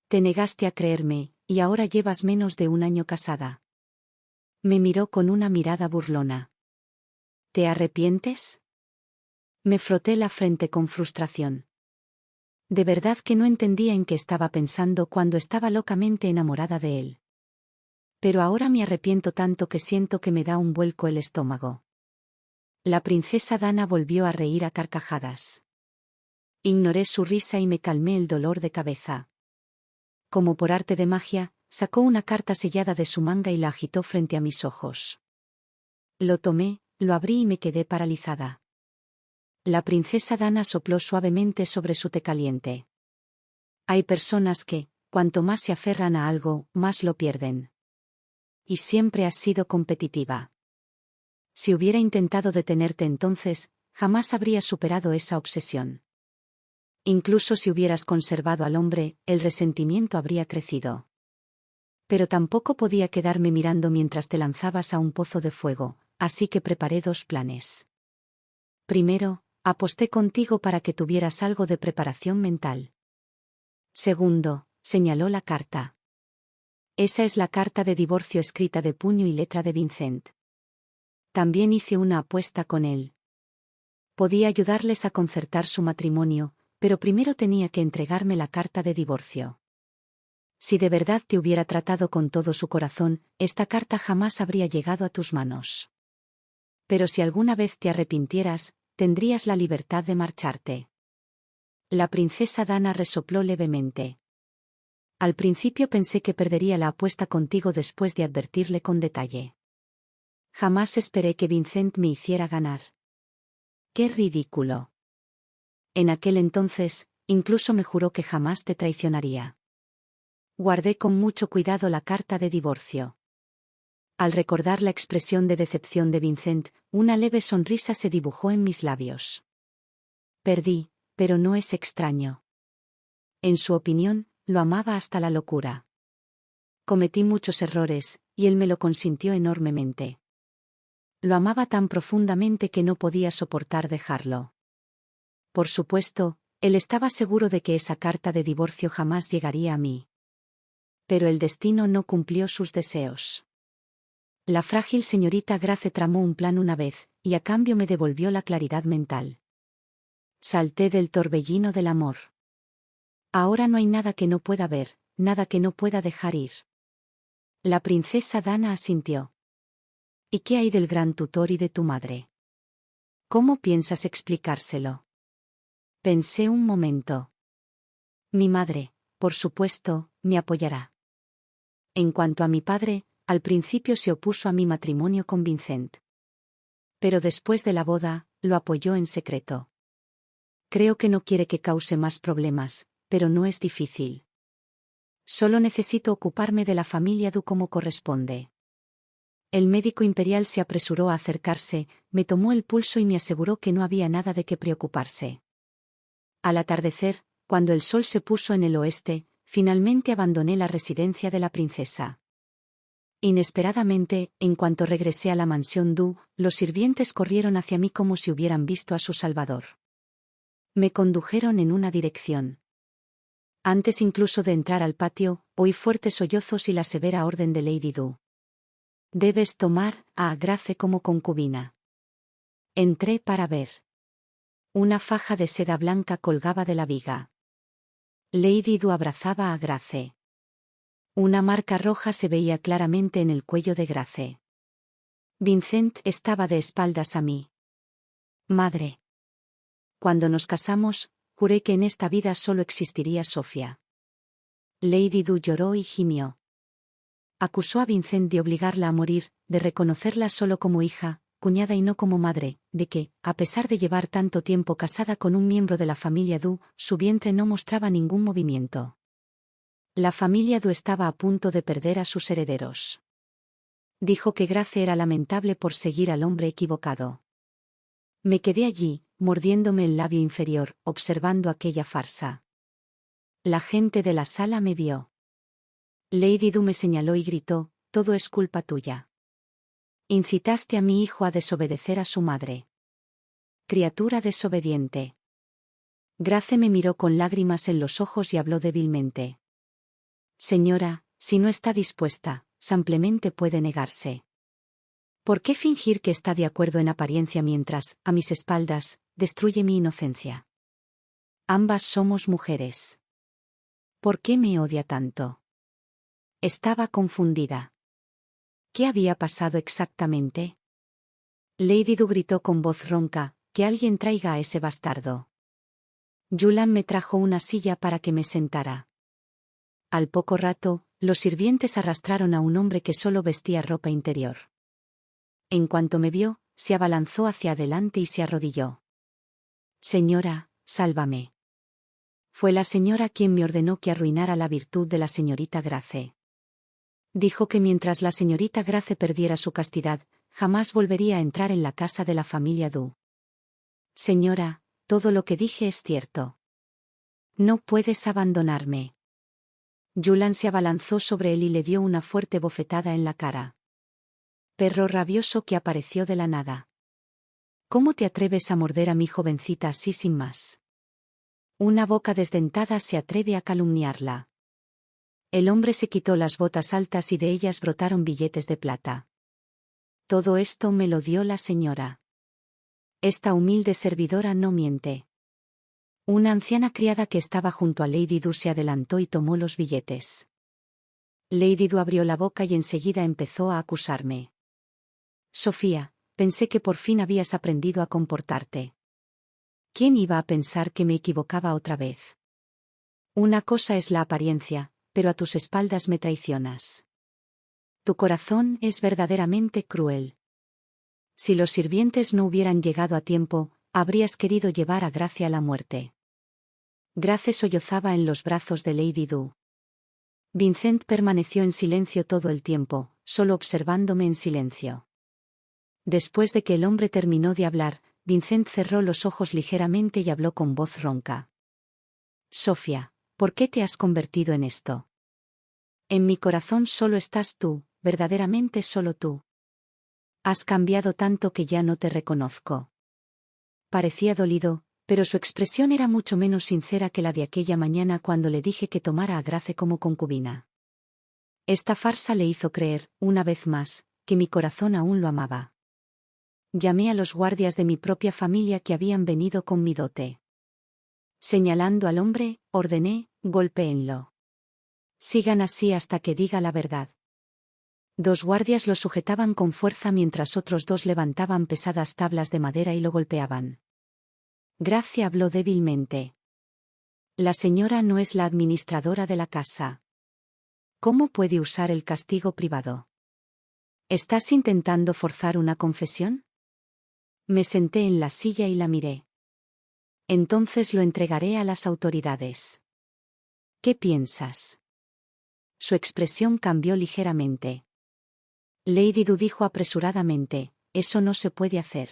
Te negaste a creerme, y ahora llevas menos de 1 año casada. Me miró con una mirada burlona. ¿Te arrepientes? Me froté la frente con frustración. De verdad que no entendía en qué estaba pensando cuando estaba locamente enamorada de él. Pero ahora me arrepiento tanto que siento que me da un vuelco el estómago. La princesa Dana volvió a reír a carcajadas. Ignoré su risa y me calmé el dolor de cabeza. Como por arte de magia, sacó una carta sellada de su manga y la agitó frente a mis ojos. Lo tomé, lo abrí y me quedé paralizada. La princesa Dana sopló suavemente sobre su té caliente. Hay personas que, cuanto más se aferran a algo, más lo pierden. Y siempre has sido competitiva. Si hubiera intentado detenerte entonces, jamás habría superado esa obsesión. Incluso si hubieras conservado al hombre, el resentimiento habría crecido. Pero tampoco podía quedarme mirando mientras te lanzabas a un pozo de fuego, así que preparé 2 planes. Primero, aposté contigo para que tuvieras algo de preparación mental. Segundo, señaló la carta. Esa es la carta de divorcio escrita de puño y letra de Vincent. También hice una apuesta con él. Podía ayudarles a concertar su matrimonio, pero primero tenía que entregarme la carta de divorcio. Si de verdad te hubiera tratado con todo su corazón, esta carta jamás habría llegado a tus manos. Pero si alguna vez te arrepintieras, tendrías la libertad de marcharte. La princesa Dana resopló levemente. Al principio pensé que perdería la apuesta contigo después de advertirle con detalle. Jamás esperé que Vincent me hiciera ganar. ¡Qué ridículo! En aquel entonces, incluso me juró que jamás te traicionaría. Guardé con mucho cuidado la carta de divorcio. Al recordar la expresión de decepción de Vincent, una leve sonrisa se dibujó en mis labios. Perdí, pero no es extraño. En su opinión, lo amaba hasta la locura. Cometí muchos errores, y él me lo consintió enormemente. Lo amaba tan profundamente que no podía soportar dejarlo. Por supuesto, él estaba seguro de que esa carta de divorcio jamás llegaría a mí. Pero el destino no cumplió sus deseos. La frágil señorita Grace tramó un plan una vez, y a cambio me devolvió la claridad mental. Salté del torbellino del amor. Ahora no hay nada que no pueda ver, nada que no pueda dejar ir. La princesa Dana asintió. ¿Y qué hay del gran tutor y de tu madre? ¿Cómo piensas explicárselo? Pensé un momento. Mi madre, por supuesto, me apoyará. En cuanto a mi padre, al principio se opuso a mi matrimonio con Vincent. Pero después de la boda, lo apoyó en secreto. Creo que no quiere que cause más problemas, pero no es difícil. Solo necesito ocuparme de la familia Du como corresponde. El médico imperial se apresuró a acercarse, me tomó el pulso y me aseguró que no había nada de qué preocuparse. Al atardecer, cuando el sol se puso en el oeste, finalmente abandoné la residencia de la princesa. Inesperadamente, en cuanto regresé a la mansión Du, los sirvientes corrieron hacia mí como si hubieran visto a su salvador. Me condujeron en una dirección. Antes incluso de entrar al patio, oí fuertes sollozos y la severa orden de Lady Du. Debes tomar a Grace como concubina. Entré para ver. Una faja de seda blanca colgaba de la viga. Lady Du abrazaba a Grace. Una marca roja se veía claramente en el cuello de Grace. Vincent estaba de espaldas a mí. Madre. Cuando nos casamos, juré que en esta vida solo existiría Sofía. Lady Du lloró y gimió. Acusó a Vincent de obligarla a morir, de reconocerla solo como hija, cuñada y no como madre, de que, a pesar de llevar tanto tiempo casada con un miembro de la familia Du, su vientre no mostraba ningún movimiento. La familia Du estaba a punto de perder a sus herederos. Dijo que Grace era lamentable por seguir al hombre equivocado. Me quedé allí, mordiéndome el labio inferior, observando aquella farsa. La gente de la sala me vio. Lady Du me señaló y gritó: todo es culpa tuya. Incitaste a mi hijo a desobedecer a su madre. Criatura desobediente. Grace me miró con lágrimas en los ojos y habló débilmente. Señora, si no está dispuesta, simplemente puede negarse. ¿Por qué fingir que está de acuerdo en apariencia mientras, a mis espaldas, destruye mi inocencia? Ambas somos mujeres. ¿Por qué me odia tanto? Estaba confundida. ¿Qué había pasado exactamente? Lady Du gritó con voz ronca: que alguien traiga a ese bastardo. Julan me trajo una silla para que me sentara. Al poco rato, los sirvientes arrastraron a un hombre que solo vestía ropa interior. En cuanto me vio, se abalanzó hacia adelante y se arrodilló. Señora, sálvame. Fue la señora quien me ordenó que arruinara la virtud de la señorita Grace. Dijo que mientras la señorita Grace perdiera su castidad, jamás volvería a entrar en la casa de la familia Du. Señora, todo lo que dije es cierto. No puedes abandonarme. Julan se abalanzó sobre él y le dio una fuerte bofetada en la cara. Perro rabioso que apareció de la nada. ¿Cómo te atreves a morder a mi jovencita así sin más? Una boca desdentada se atreve a calumniarla. El hombre se quitó las botas altas y de ellas brotaron billetes de plata. Todo esto me lo dio la señora. Esta humilde servidora no miente. Una anciana criada que estaba junto a Lady Du se adelantó y tomó los billetes. Lady Du abrió la boca y enseguida empezó a acusarme. Sofía, pensé que por fin habías aprendido a comportarte. ¿Quién iba a pensar que me equivocaba otra vez? Una cosa es la apariencia, pero a tus espaldas me traicionas. Tu corazón es verdaderamente cruel. Si los sirvientes no hubieran llegado a tiempo, habrías querido llevar a Grace a la muerte. Grace sollozaba en los brazos de Lady Du. Vincent permaneció en silencio todo el tiempo, solo observándome en silencio. Después de que el hombre terminó de hablar, Vincent cerró los ojos ligeramente y habló con voz ronca. Sofía, ¿por qué te has convertido en esto? En mi corazón solo estás tú, verdaderamente solo tú. Has cambiado tanto que ya no te reconozco. Parecía dolido, pero su expresión era mucho menos sincera que la de aquella mañana cuando le dije que tomara a Grace como concubina. Esta farsa le hizo creer, una vez más, que mi corazón aún lo amaba. Llamé a los guardias de mi propia familia que habían venido con mi dote. Señalando al hombre, ordené: golpéenlo. Sigan así hasta que diga la verdad. Dos guardias lo sujetaban con fuerza mientras otros dos levantaban pesadas tablas de madera y lo golpeaban. Gracie habló débilmente. La señora no es la administradora de la casa. ¿Cómo puede usar el castigo privado? ¿Estás intentando forzar una confesión? Me senté en la silla y la miré. Entonces lo entregaré a las autoridades. ¿Qué piensas? Su expresión cambió ligeramente. Lady Di dijo apresuradamente, eso no se puede hacer.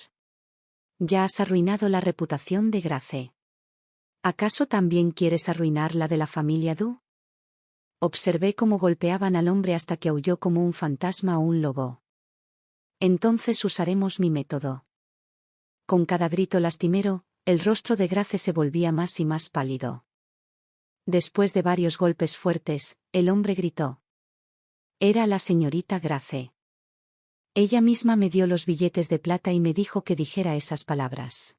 Ya has arruinado la reputación de Grace. ¿Acaso también quieres arruinar la de la familia Du? Observé cómo golpeaban al hombre hasta que aulló como un fantasma o un lobo. Entonces usaremos mi método. Con cada grito lastimero, el rostro de Grace se volvía más y más pálido. Después de varios golpes fuertes, el hombre gritó. Era la señorita Grace. Ella misma me dio los billetes de plata y me dijo que dijera esas palabras.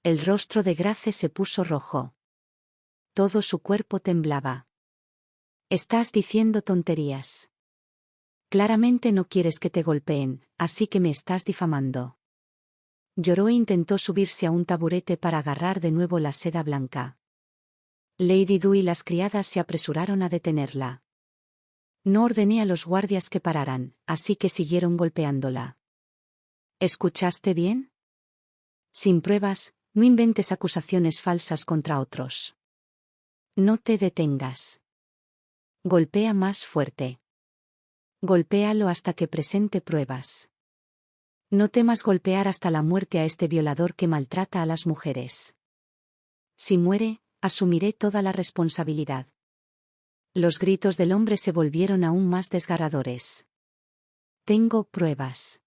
El rostro de Grace se puso rojo. Todo su cuerpo temblaba. Estás diciendo tonterías. Claramente no quieres que te golpeen, así que me estás difamando. Lloró e intentó subirse a un taburete para agarrar de nuevo la seda blanca. Lady Di y las criadas se apresuraron a detenerla. No ordené a los guardias que pararan, así que siguieron golpeándola. ¿Escuchaste bien? Sin pruebas, no inventes acusaciones falsas contra otros. No te detengas. Golpea más fuerte. Golpéalo hasta que presente pruebas. No temas golpear hasta la muerte a este violador que maltrata a las mujeres. Si muere, asumiré toda la responsabilidad. Los gritos del hombre se volvieron aún más desgarradores. Tengo pruebas.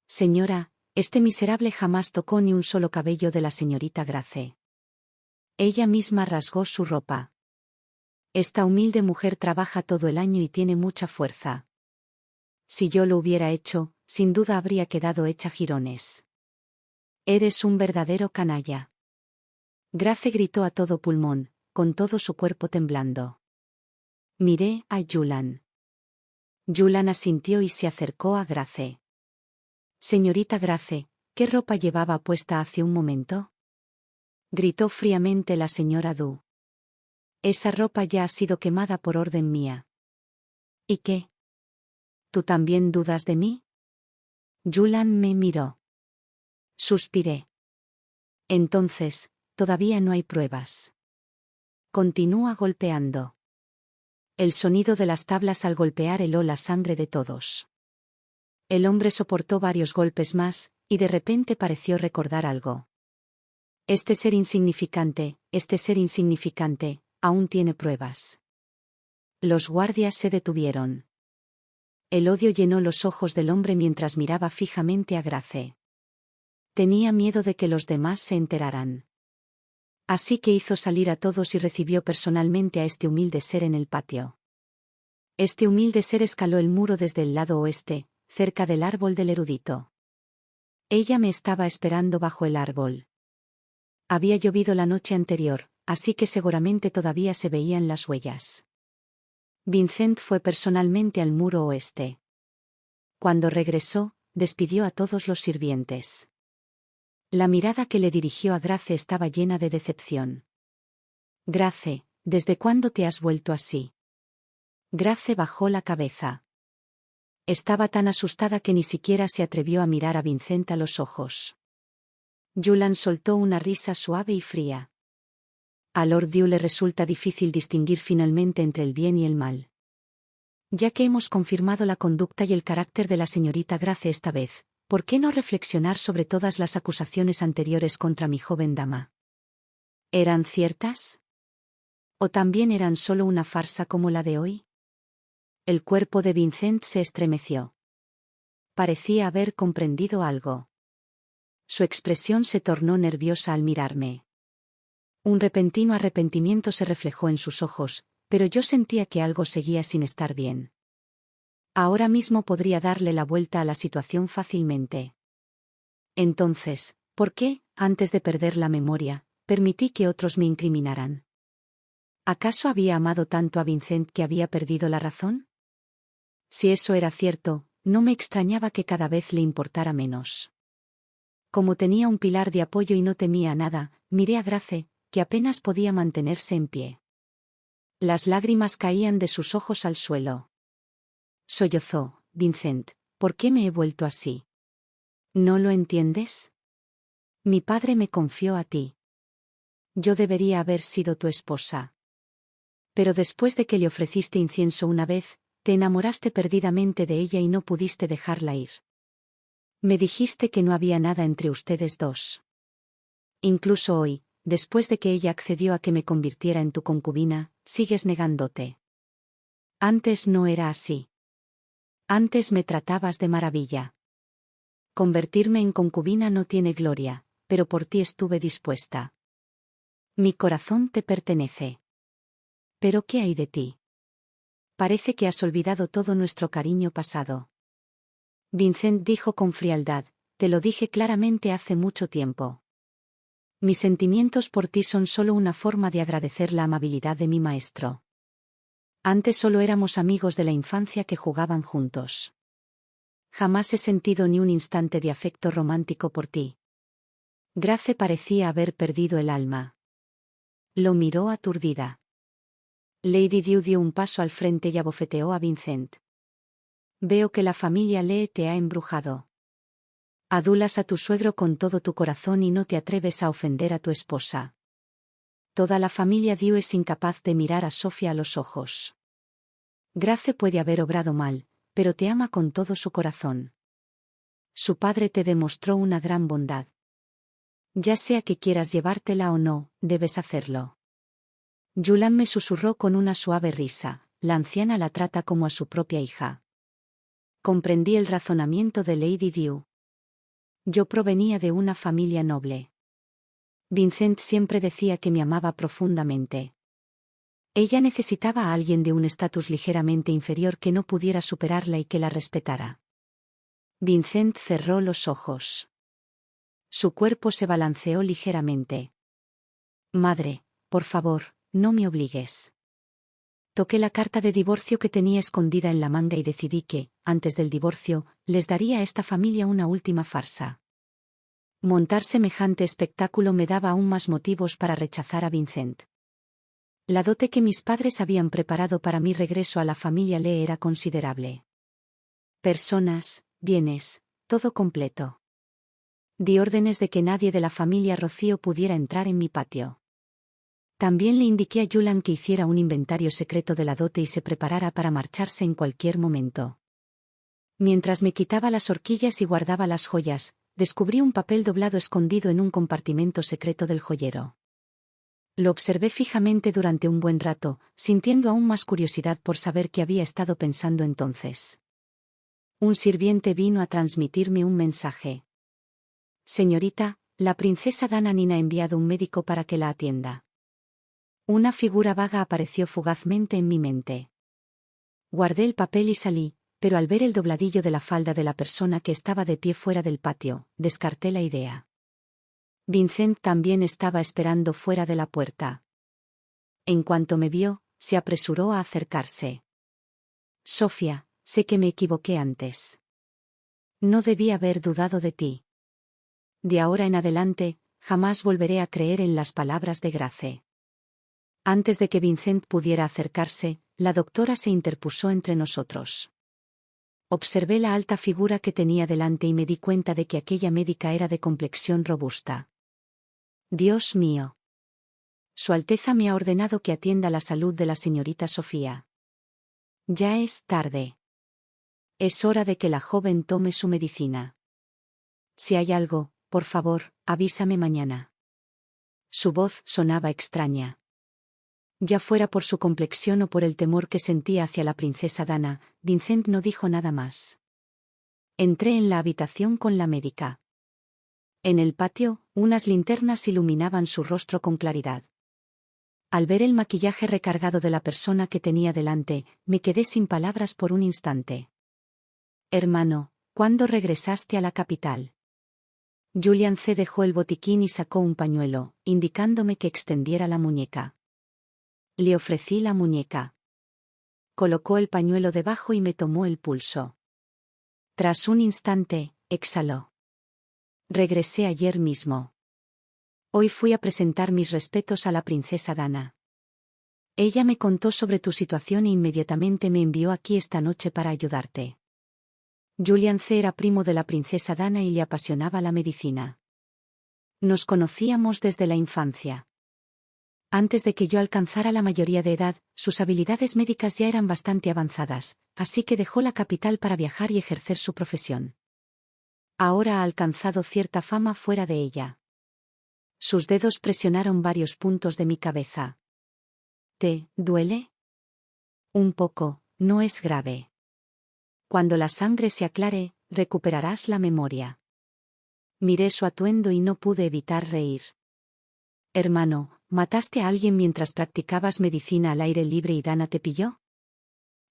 Señora, este miserable jamás tocó ni un solo cabello de la señorita Grace. Ella misma rasgó su ropa. Esta humilde mujer trabaja todo el año y tiene mucha fuerza. Si yo lo hubiera hecho, sin duda habría quedado hecha jirones. Eres un verdadero canalla. Grace gritó a todo pulmón, con todo su cuerpo temblando. Miré a Julan. Julan asintió y se acercó a Grace. Señorita Grace, ¿qué ropa llevaba puesta hace un momento? Gritó fríamente la señora Du. Esa ropa ya ha sido quemada por orden mía. ¿Y qué? ¿Tú también dudas de mí? Julan me miró. Suspiré. Entonces, todavía no hay pruebas. Continúa golpeando. El sonido de las tablas al golpear heló la sangre de todos. El hombre soportó varios golpes más, y de repente pareció recordar algo. Este ser insignificante, aún tiene pruebas. Los guardias se detuvieron. El odio llenó los ojos del hombre mientras miraba fijamente a Grace. Tenía miedo de que los demás se enteraran. Así que hizo salir a todos y recibió personalmente a este humilde ser en el patio. Este humilde ser escaló el muro desde el lado oeste, cerca del árbol del erudito. Ella me estaba esperando bajo el árbol. Había llovido la noche anterior, así que seguramente todavía se veían las huellas. Vincent fue personalmente al muro oeste. Cuando regresó, despidió a todos los sirvientes. La mirada que le dirigió a Grace estaba llena de decepción. Grace, ¿desde cuándo te has vuelto así? Grace bajó la cabeza. Estaba tan asustada que ni siquiera se atrevió a mirar a Vincent a los ojos. Julan soltó una risa suave y fría. A Lord Dew le resulta difícil distinguir finalmente entre el bien y el mal. Ya que hemos confirmado la conducta y el carácter de la señorita Grace esta vez, ¿por qué no reflexionar sobre todas las acusaciones anteriores contra mi joven dama? ¿Eran ciertas? ¿O también eran solo una farsa como la de hoy? El cuerpo de Vincent se estremeció. Parecía haber comprendido algo. Su expresión se tornó nerviosa al mirarme. Un repentino arrepentimiento se reflejó en sus ojos, pero yo sentía que algo seguía sin estar bien. Ahora mismo podría darle la vuelta a la situación fácilmente. Entonces, ¿por qué, antes de perder la memoria, permití que otros me incriminaran? ¿Acaso había amado tanto a Vincent que había perdido la razón? Si eso era cierto, no me extrañaba que cada vez le importara menos. Como tenía un pilar de apoyo y no temía a nada, miré a Grace, que apenas podía mantenerse en pie. Las lágrimas caían de sus ojos al suelo. Sollozó: Vincent, ¿por qué me he vuelto así? ¿No lo entiendes? Mi padre me confió a ti. Yo debería haber sido tu esposa. Pero después de que le ofreciste incienso una vez, te enamoraste perdidamente de ella y no pudiste dejarla ir. Me dijiste que no había nada entre ustedes dos. Incluso hoy, después de que ella accedió a que me convirtiera en tu concubina, sigues negándote. Antes no era así. Antes me tratabas de maravilla. Convertirme en concubina no tiene gloria, pero por ti estuve dispuesta. Mi corazón te pertenece. ¿Pero qué hay de ti? Parece que has olvidado todo nuestro cariño pasado. Vincent dijo con frialdad: te lo dije claramente hace mucho tiempo. Mis sentimientos por ti son solo una forma de agradecer la amabilidad de mi maestro. Antes solo éramos amigos de la infancia que jugaban juntos. Jamás he sentido ni un instante de afecto romántico por ti. Grace parecía haber perdido el alma. Lo miró aturdida. Lady Dew dio un paso al frente y abofeteó a Vincent. Veo que la familia Lee te ha embrujado. Adulas a tu suegro con todo tu corazón y no te atreves a ofender a tu esposa. Toda la familia Dew es incapaz de mirar a Sofía a los ojos. Grace puede haber obrado mal, pero te ama con todo su corazón. Su padre te demostró una gran bondad. Ya sea que quieras llevártela o no, debes hacerlo. Julian me susurró con una suave risa: la anciana la trata como a su propia hija. Comprendí el razonamiento de Lady Dew. Yo provenía de una familia noble. Vincent siempre decía que me amaba profundamente. Ella necesitaba a alguien de un estatus ligeramente inferior que no pudiera superarla y que la respetara. Vincent cerró los ojos. Su cuerpo se balanceó ligeramente. Madre, por favor, no me obligues. Toqué la carta de divorcio que tenía escondida en la manga y decidí que, antes del divorcio, les daría a esta familia una última farsa. Montar semejante espectáculo me daba aún más motivos para rechazar a Vincent. La dote que mis padres habían preparado para mi regreso a la familia Lee era considerable. Personas, bienes, todo completo. Di órdenes de que nadie de la familia Rocío pudiera entrar en mi patio. También le indiqué a Julian que hiciera un inventario secreto de la dote y se preparara para marcharse en cualquier momento. Mientras me quitaba las horquillas y guardaba las joyas, descubrí un papel doblado escondido en un compartimento secreto del joyero. Lo observé fijamente durante un buen rato, sintiendo aún más curiosidad por saber qué había estado pensando entonces. Un sirviente vino a transmitirme un mensaje. Señorita, la princesa Dananin ha enviado un médico para que la atienda. Una figura vaga apareció fugazmente en mi mente. Guardé el papel y salí, pero al ver el dobladillo de la falda de la persona que estaba de pie fuera del patio, descarté la idea. Vincent también estaba esperando fuera de la puerta. En cuanto me vio, se apresuró a acercarse. Sofía, sé que me equivoqué antes. No debí haber dudado de ti. De ahora en adelante, jamás volveré a creer en las palabras de Grace. Antes de que Vincent pudiera acercarse, la doctora se interpuso entre nosotros. Observé la alta figura que tenía delante y me di cuenta de que aquella médica era de complexión robusta. Dios mío. Su Alteza me ha ordenado que atienda la salud de la señorita Sofía. Ya es tarde. Es hora de que la joven tome su medicina. Si hay algo, por favor, avísame mañana. Su voz sonaba extraña. Ya fuera por su complexión o por el temor que sentía hacia la princesa Dana, Vincent no dijo nada más. Entré en la habitación con la médica. En el patio, unas linternas iluminaban su rostro con claridad. Al ver el maquillaje recargado de la persona que tenía delante, me quedé sin palabras por un instante. Hermano, ¿cuándo regresaste a la capital? Julian C. dejó el botiquín y sacó un pañuelo, indicándome que extendiera la muñeca. Le ofrecí la muñeca. Colocó el pañuelo debajo y me tomó el pulso. Tras un instante, exhaló. Regresé ayer mismo. Hoy fui a presentar mis respetos a la princesa Dana. Ella me contó sobre tu situación e inmediatamente me envió aquí esta noche para ayudarte. Julian C. era primo de la princesa Dana y le apasionaba la medicina. Nos conocíamos desde la infancia. Antes de que yo alcanzara la mayoría de edad, sus habilidades médicas ya eran bastante avanzadas, así que dejó la capital para viajar y ejercer su profesión. Ahora ha alcanzado cierta fama fuera de ella. Sus dedos presionaron varios puntos de mi cabeza. ¿Te duele? Un poco, no es grave. Cuando la sangre se aclare, recuperarás la memoria. Miré su atuendo y no pude evitar reír. Hermano, ¿mataste a alguien mientras practicabas medicina al aire libre y Dana te pilló?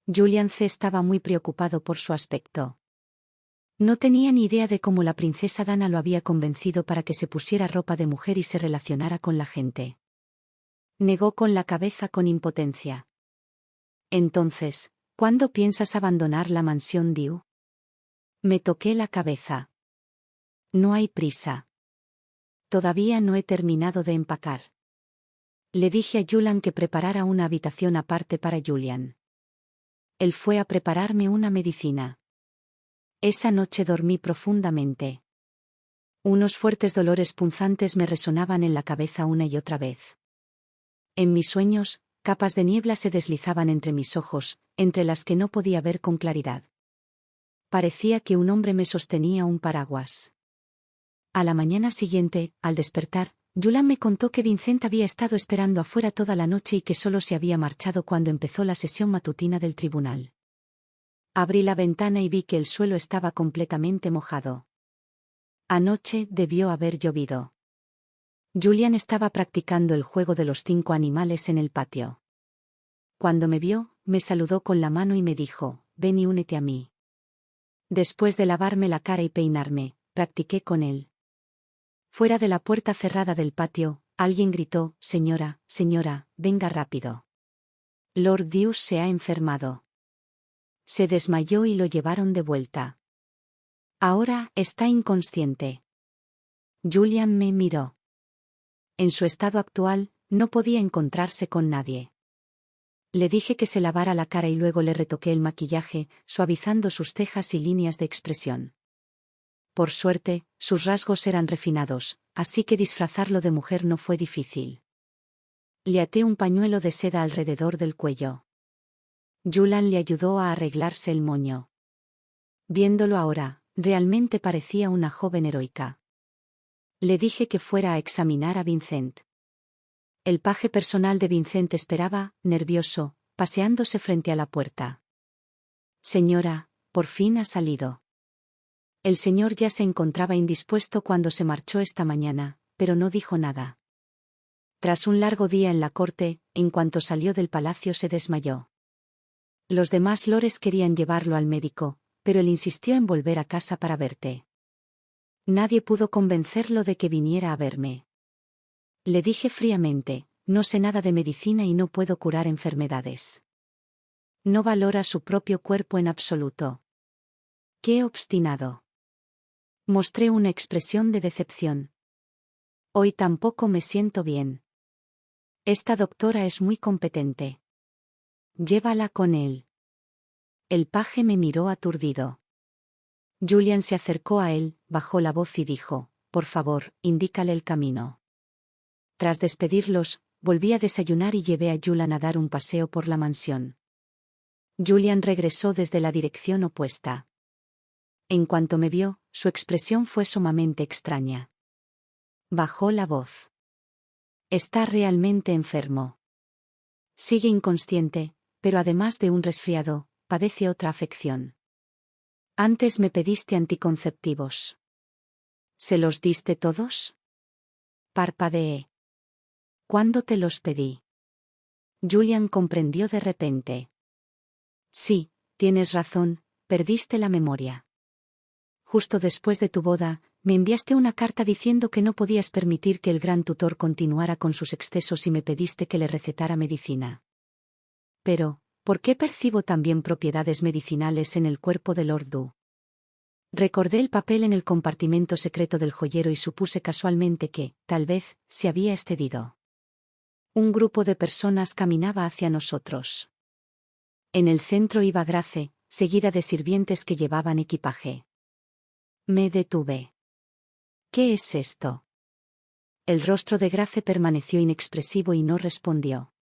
Julian C. estaba muy preocupado por su aspecto. No tenía ni idea de cómo la princesa Dana lo había convencido para que se pusiera ropa de mujer y se relacionara con la gente. Negó con la cabeza con impotencia. Entonces, ¿cuándo piensas abandonar la mansión Diu? Me toqué la cabeza. No hay prisa. Todavía no he terminado de empacar. Le dije a Julian que preparara una habitación aparte para Julian. Él fue a prepararme una medicina. Esa noche dormí profundamente. Unos fuertes dolores punzantes me resonaban en la cabeza una y otra vez. En mis sueños, capas de niebla se deslizaban entre mis ojos, entre las que no podía ver con claridad. Parecía que un hombre me sostenía un paraguas. A la mañana siguiente, al despertar, Julian me contó que Vincent había estado esperando afuera toda la noche y que solo se había marchado cuando empezó la sesión matutina del tribunal. Abrí la ventana y vi que el suelo estaba completamente mojado. Anoche debió haber llovido. Julian estaba practicando el juego de los 5 animales en el patio. Cuando me vio, me saludó con la mano y me dijo, ven y únete a mí. Después de lavarme la cara y peinarme, practiqué con él. Fuera de la puerta cerrada del patio, alguien gritó, señora, señora, venga rápido. Lord Dius se ha enfermado. Se desmayó y lo llevaron de vuelta. Ahora está inconsciente. Julian me miró. En su estado actual, no podía encontrarse con nadie. Le dije que se lavara la cara y luego le retoqué el maquillaje, suavizando sus cejas y líneas de expresión. Por suerte, sus rasgos eran refinados, así que disfrazarlo de mujer no fue difícil. Le até un pañuelo de seda alrededor del cuello. Julian le ayudó a arreglarse el moño. Viéndolo ahora, realmente parecía una joven heroica. Le dije que fuera a examinar a Vincent. El paje personal de Vincent esperaba, nervioso, paseándose frente a la puerta. Señora, por fin ha salido. El señor ya se encontraba indispuesto cuando se marchó esta mañana, pero no dijo nada. Tras un largo día en la corte, en cuanto salió del palacio se desmayó. Los demás lores querían llevarlo al médico, pero él insistió en volver a casa para verte. Nadie pudo convencerlo de que viniera a verme. Le dije fríamente, no sé nada de medicina y no puedo curar enfermedades. No valora su propio cuerpo en absoluto. ¡Qué obstinado! Mostré una expresión de decepción. Hoy tampoco me siento bien. Esta doctora es muy competente. Llévala con él. El paje me miró aturdido. Julian se acercó a él, bajó la voz y dijo, por favor, indícale el camino. Tras despedirlos, volví a desayunar y llevé a Julian a dar un paseo por la mansión. Julian regresó desde la dirección opuesta. En cuanto me vio, su expresión fue sumamente extraña. Bajó la voz. Está realmente enfermo. Sigue inconsciente, pero además de un resfriado, padece otra afección. Antes me pediste anticonceptivos. ¿Se los diste todos? Parpadeé. ¿Cuándo te los pedí? Julian comprendió de repente. Sí, tienes razón, perdiste la memoria. Justo después de tu boda, me enviaste una carta diciendo que no podías permitir que el gran tutor continuara con sus excesos y me pediste que le recetara medicina. Pero, ¿Por qué percibo también propiedades medicinales en el cuerpo de Lord Du? Recordé el papel en el compartimento secreto del joyero y supuse casualmente que, tal vez, se había excedido. Un grupo de personas caminaba hacia nosotros. En el centro iba Grace, seguida de sirvientes que llevaban equipaje. Me detuve. ¿Qué es esto? El rostro de Grace permaneció inexpresivo y no respondió.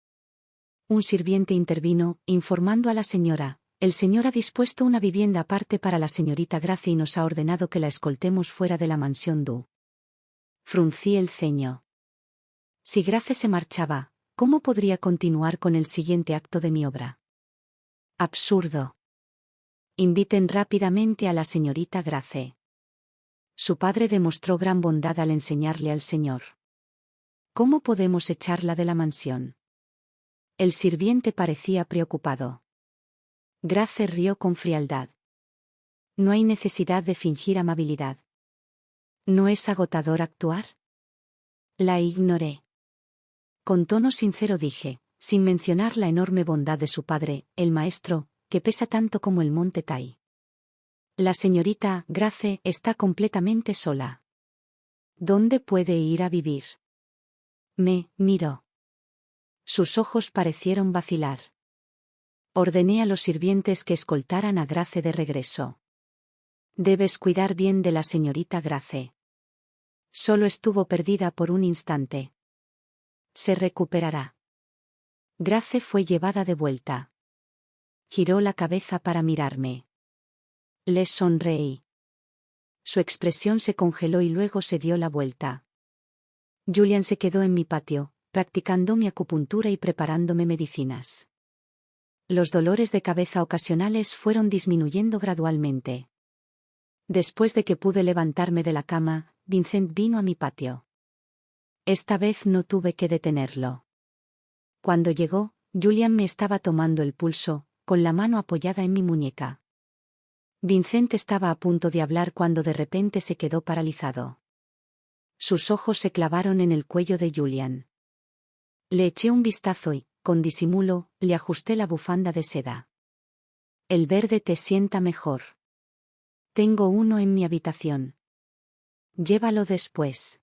Un sirviente intervino, informando a la señora: el señor ha dispuesto una vivienda aparte para la señorita Grace y nos ha ordenado que la escoltemos fuera de la mansión Du. Fruncí el ceño. Si Grace se marchaba, ¿cómo podría continuar con el siguiente acto de mi obra? Absurdo. Inviten rápidamente a la señorita Grace. Su padre demostró gran bondad al enseñarle al señor. ¿Cómo podemos echarla de la mansión? El sirviente parecía preocupado. Grace rió con frialdad. No hay necesidad de fingir amabilidad. ¿No es agotador actuar? La ignoré. Con tono sincero dije, sin mencionar la enorme bondad de su padre, el maestro, que pesa tanto como el monte Tai. La señorita Grace está completamente sola. ¿Dónde puede ir a vivir? Me miró. Sus ojos parecieron vacilar. Ordené a los sirvientes que escoltaran a Grace de regreso. Debes cuidar bien de la señorita Grace. Solo estuvo perdida por un instante. Se recuperará. Grace fue llevada de vuelta. Giró la cabeza para mirarme. Le sonreí. Su expresión se congeló y luego se dio la vuelta. Julian se quedó en mi patio, practicando mi acupuntura y preparándome medicinas. Los dolores de cabeza ocasionales fueron disminuyendo gradualmente. Después de que pude levantarme de la cama, Vincent vino a mi patio. Esta vez no tuve que detenerlo. Cuando llegó, Julian me estaba tomando el pulso, con la mano apoyada en mi muñeca. Vincent estaba a punto de hablar cuando de repente se quedó paralizado. Sus ojos se clavaron en el cuello de Julian. Le eché un vistazo y, con disimulo, le ajusté la bufanda de seda. El verde te sienta mejor. Tengo uno en mi habitación. Llévalo después.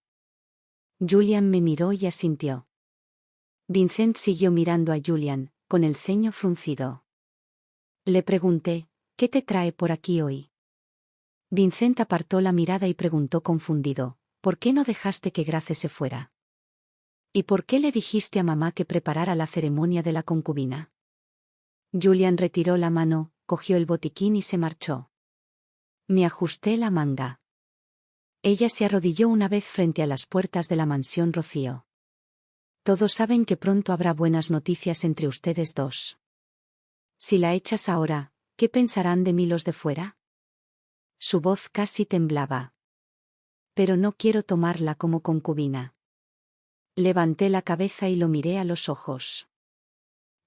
Julian me miró y asintió. Vincent siguió mirando a Julian, con el ceño fruncido. Le pregunté, ¿qué te trae por aquí hoy? Vincent apartó la mirada y preguntó confundido, ¿por qué no dejaste que Grace se fuera? ¿Y por qué le dijiste a mamá que preparara la ceremonia de la concubina? Julian retiró la mano, cogió el botiquín y se marchó. Me ajusté la manga. Ella se arrodilló una vez frente a las puertas de la mansión Rocío. Todos saben que pronto habrá buenas noticias entre ustedes dos. Si la echas ahora, ¿qué pensarán de mí los de fuera? Su voz casi temblaba. Pero no quiero tomarla como concubina. Levanté la cabeza y lo miré a los ojos.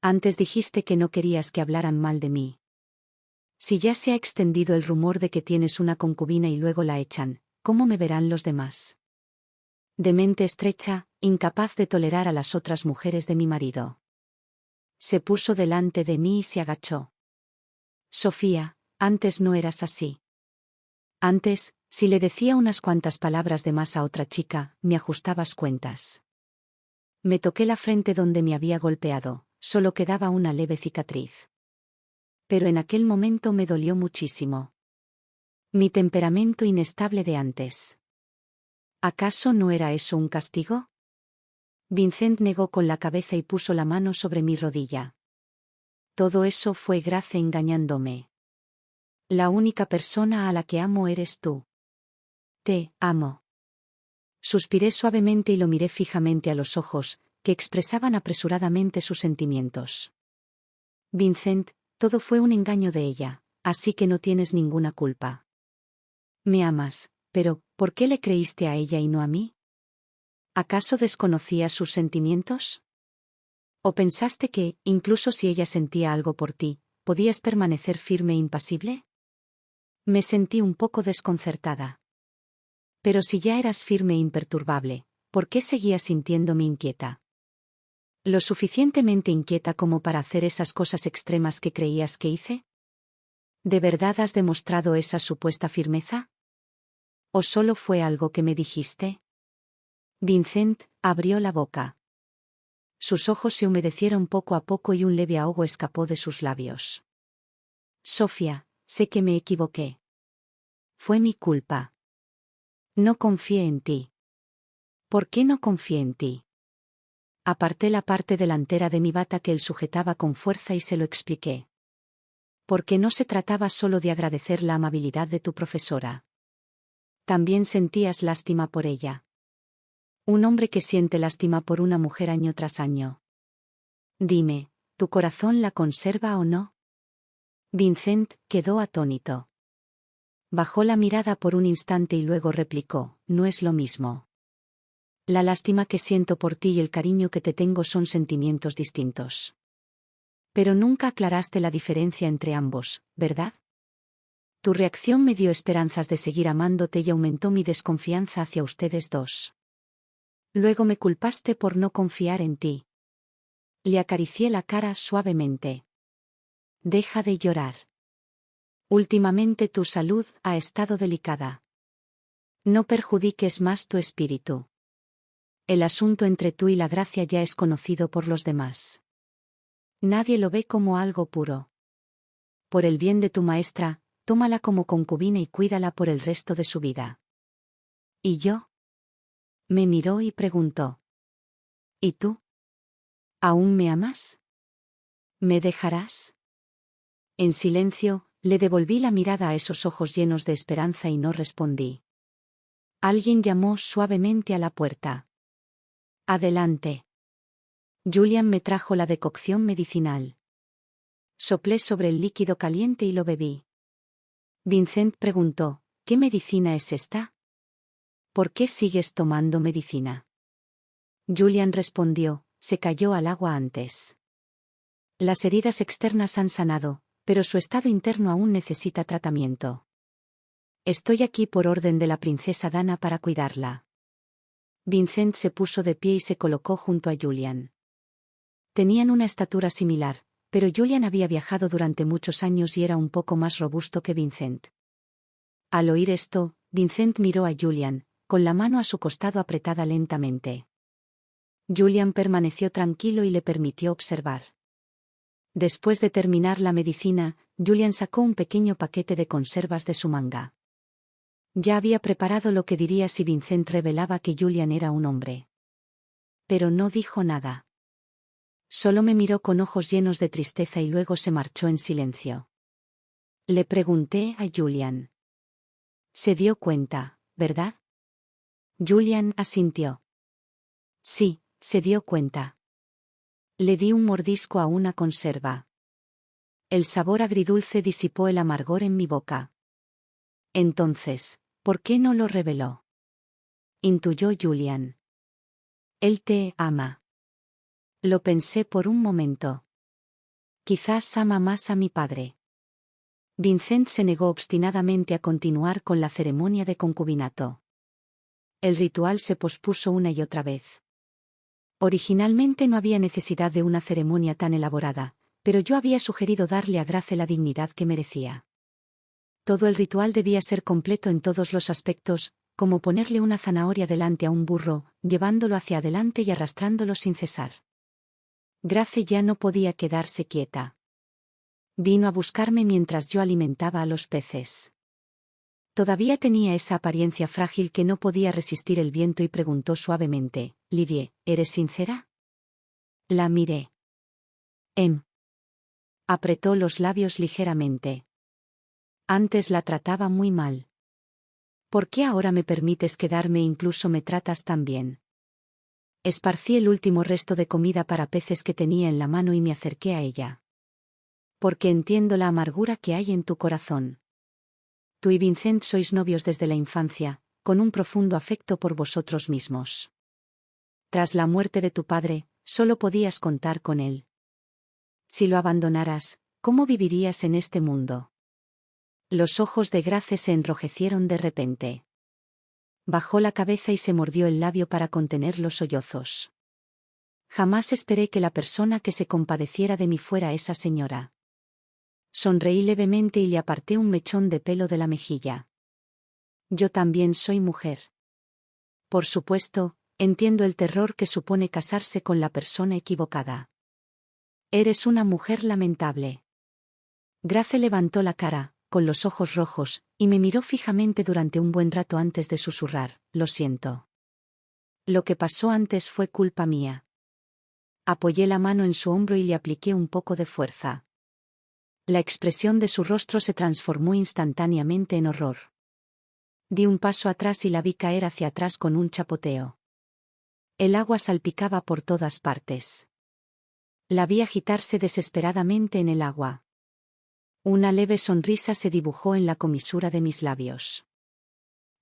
Antes dijiste que no querías que hablaran mal de mí. Si ya se ha extendido el rumor de que tienes una concubina y luego la echan, ¿cómo me verán los demás? De mente estrecha, incapaz de tolerar a las otras mujeres de mi marido. Se puso delante de mí y se agachó. Sofía, antes no eras así. Antes, si le decía unas cuantas palabras de más a otra chica, me ajustabas cuentas. Me toqué la frente donde me había golpeado, solo quedaba una leve cicatriz. Pero en aquel momento me dolió muchísimo. Mi temperamento inestable de antes. ¿Acaso no era eso un castigo? Vincent negó con la cabeza y puso la mano sobre mi rodilla. Todo eso fue Grace engañándome. La única persona a la que amo eres tú. Te amo. Suspiré suavemente y lo miré fijamente a los ojos, que expresaban apresuradamente sus sentimientos. Vincent, todo fue un engaño de ella, así que no tienes ninguna culpa. Me amas, pero, ¿por qué le creíste a ella y no a mí? ¿Acaso desconocías sus sentimientos? ¿O pensaste que, incluso si ella sentía algo por ti, podías permanecer firme e impasible? Me sentí un poco desconcertada. Pero si ya eras firme e imperturbable, ¿por qué seguías sintiéndome inquieta? ¿Lo suficientemente inquieta como para hacer esas cosas extremas que creías que hice? ¿De verdad has demostrado esa supuesta firmeza? ¿O solo fue algo que me dijiste? Vincent abrió la boca. Sus ojos se humedecieron poco a poco y un leve ahogo escapó de sus labios. Sofía, sé que me equivoqué. Fue mi culpa. No confié en ti. ¿Por qué no confié en ti? Aparté la parte delantera de mi bata que él sujetaba con fuerza y se lo expliqué. Porque no se trataba solo de agradecer la amabilidad de tu profesora. También sentías lástima por ella. Un hombre que siente lástima por una mujer año tras año. Dime, ¿tu corazón la conserva o no? Vincent quedó atónito. Bajó la mirada por un instante y luego replicó, no es lo mismo. La lástima que siento por ti y el cariño que te tengo son sentimientos distintos. Pero nunca aclaraste la diferencia entre ambos, ¿verdad? Tu reacción me dio esperanzas de seguir amándote y aumentó mi desconfianza hacia ustedes dos. Luego me culpaste por no confiar en ti. Le acaricié la cara suavemente. Deja de llorar. Últimamente tu salud ha estado delicada. No perjudiques más tu espíritu. El asunto entre tú y la Gracia ya es conocido por los demás. Nadie lo ve como algo puro. Por el bien de tu maestra, tómala como concubina y cuídala por el resto de su vida. ¿Y yo? Me miró y preguntó. ¿Y tú? ¿Aún me amas? ¿Me dejarás? En silencio, le devolví la mirada a esos ojos llenos de esperanza y no respondí. Alguien llamó suavemente a la puerta. Adelante. Julian me trajo la decocción medicinal. Soplé sobre el líquido caliente y lo bebí. Vincent preguntó, ¿qué medicina es esta? ¿Por qué sigues tomando medicina? Julian respondió, se cayó al agua antes. Las heridas externas han sanado, pero su estado interno aún necesita tratamiento. Estoy aquí por orden de la princesa Dana para cuidarla. Vincent se puso de pie y se colocó junto a Julian. Tenían una estatura similar, pero Julian había viajado durante muchos años y era un poco más robusto que Vincent. Al oír esto, Vincent miró a Julian, con la mano a su costado apretada lentamente. Julian permaneció tranquilo y le permitió observar. Después de terminar la medicina, Julian sacó un pequeño paquete de conservas de su manga. Ya había preparado lo que diría si Vincent revelaba que Julian era un hombre. Pero no dijo nada. Solo me miró con ojos llenos de tristeza y luego se marchó en silencio. Le pregunté a Julian. Se dio cuenta, ¿verdad? Julian asintió. Sí, se dio cuenta. Le di un mordisco a una conserva. El sabor agridulce disipó el amargor en mi boca. Entonces, ¿por qué no lo reveló? Intuyó Julian. Él te ama. Lo pensé por un momento. Quizás ama más a mi padre. Vincent se negó obstinadamente a continuar con la ceremonia de concubinato. El ritual se pospuso una y otra vez. Originalmente no había necesidad de una ceremonia tan elaborada, pero yo había sugerido darle a Grace la dignidad que merecía. Todo el ritual debía ser completo en todos los aspectos, como ponerle una zanahoria delante a un burro, llevándolo hacia adelante y arrastrándolo sin cesar. Grace ya no podía quedarse quieta. Vino a buscarme mientras yo alimentaba a los peces. Todavía tenía esa apariencia frágil que no podía resistir el viento y preguntó suavemente, «Lydie, ¿eres sincera?» La miré. Apretó los labios ligeramente. Antes la trataba muy mal. ¿Por qué ahora me permites quedarme e incluso me tratas tan bien? Esparcí el último resto de comida para peces que tenía en la mano y me acerqué a ella. Porque entiendo la amargura que hay en tu corazón. Tú y Vincent sois novios desde la infancia, con un profundo afecto por vosotros mismos. Tras la muerte de tu padre, solo podías contar con él. Si lo abandonaras, ¿cómo vivirías en este mundo? Los ojos de Grace se enrojecieron de repente. Bajó la cabeza y se mordió el labio para contener los sollozos. Jamás esperé que la persona que se compadeciera de mí fuera esa señora. Sonreí levemente y le aparté un mechón de pelo de la mejilla. Yo también soy mujer. Por supuesto, entiendo el terror que supone casarse con la persona equivocada. Eres una mujer lamentable. Grace levantó la cara, con los ojos rojos, y me miró fijamente durante un buen rato antes de susurrar, lo siento. Lo que pasó antes fue culpa mía. Apoyé la mano en su hombro y le apliqué un poco de fuerza. La expresión de su rostro se transformó instantáneamente en horror. Di un paso atrás y la vi caer hacia atrás con un chapoteo. El agua salpicaba por todas partes. La vi agitarse desesperadamente en el agua. Una leve sonrisa se dibujó en la comisura de mis labios.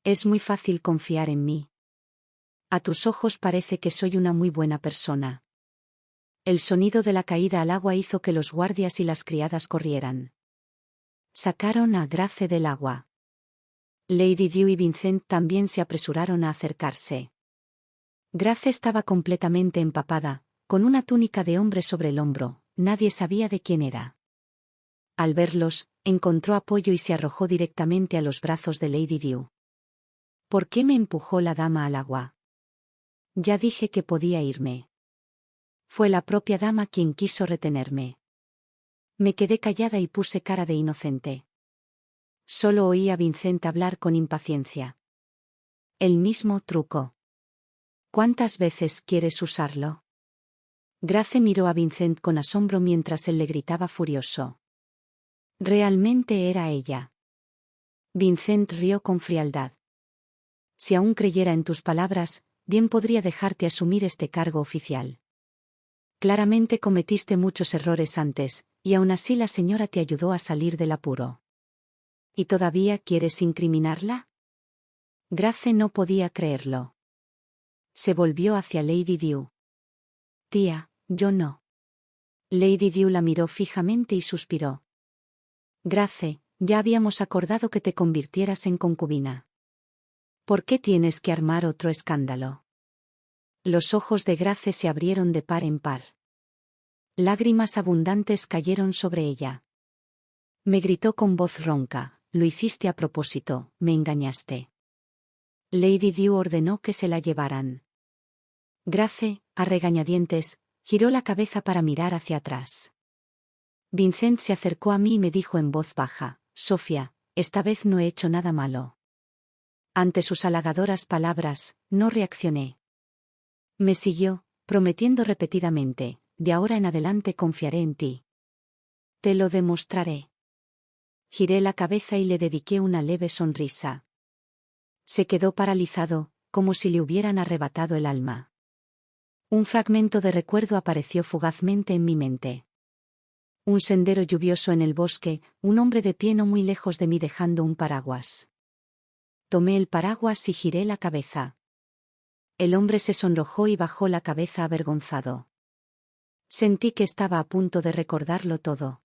Es muy fácil confiar en mí. A tus ojos parece que soy una muy buena persona. El sonido de la caída al agua hizo que los guardias y las criadas corrieran. Sacaron a Grace del agua. Lady Dew y Vincent también se apresuraron a acercarse. Grace estaba completamente empapada, con una túnica de hombre sobre el hombro, nadie sabía de quién era. Al verlos, encontró apoyo y se arrojó directamente a los brazos de Lady Dew. ¿Por qué me empujó la dama al agua? Ya dije que podía irme. Fue la propia dama quien quiso retenerme. Me quedé callada y puse cara de inocente. Solo oí a Vincent hablar con impaciencia. El mismo truco. ¿Cuántas veces quieres usarlo? Grace miró a Vincent con asombro mientras él le gritaba furioso. Realmente era ella. Vincent rió con frialdad. Si aún creyera en tus palabras, bien podría dejarte asumir este cargo oficial. Claramente cometiste muchos errores antes, y aún así la señora te ayudó a salir del apuro. ¿Y todavía quieres incriminarla? Grace no podía creerlo. Se volvió hacia Lady Dew. Tía, yo no. Lady Dew la miró fijamente y suspiró. Grace, ya habíamos acordado que te convirtieras en concubina. ¿Por qué tienes que armar otro escándalo? Los ojos de Grace se abrieron de par en par. Lágrimas abundantes cayeron sobre ella. Me gritó con voz ronca, lo hiciste a propósito, me engañaste. Lady Dew ordenó que se la llevaran. Grace, a regañadientes, giró la cabeza para mirar hacia atrás. Vincent se acercó a mí y me dijo en voz baja, Sofía, esta vez no he hecho nada malo. Ante sus halagadoras palabras, no reaccioné. Me siguió, prometiendo repetidamente, de ahora en adelante confiaré en ti. Te lo demostraré. Giré la cabeza y le dediqué una leve sonrisa. Se quedó paralizado, como si le hubieran arrebatado el alma. Un fragmento de recuerdo apareció fugazmente en mi mente. Un sendero lluvioso en el bosque, un hombre de pie no muy lejos de mí dejando un paraguas. Tomé el paraguas y giré la cabeza. El hombre se sonrojó y bajó la cabeza avergonzado. Sentí que estaba a punto de recordarlo todo.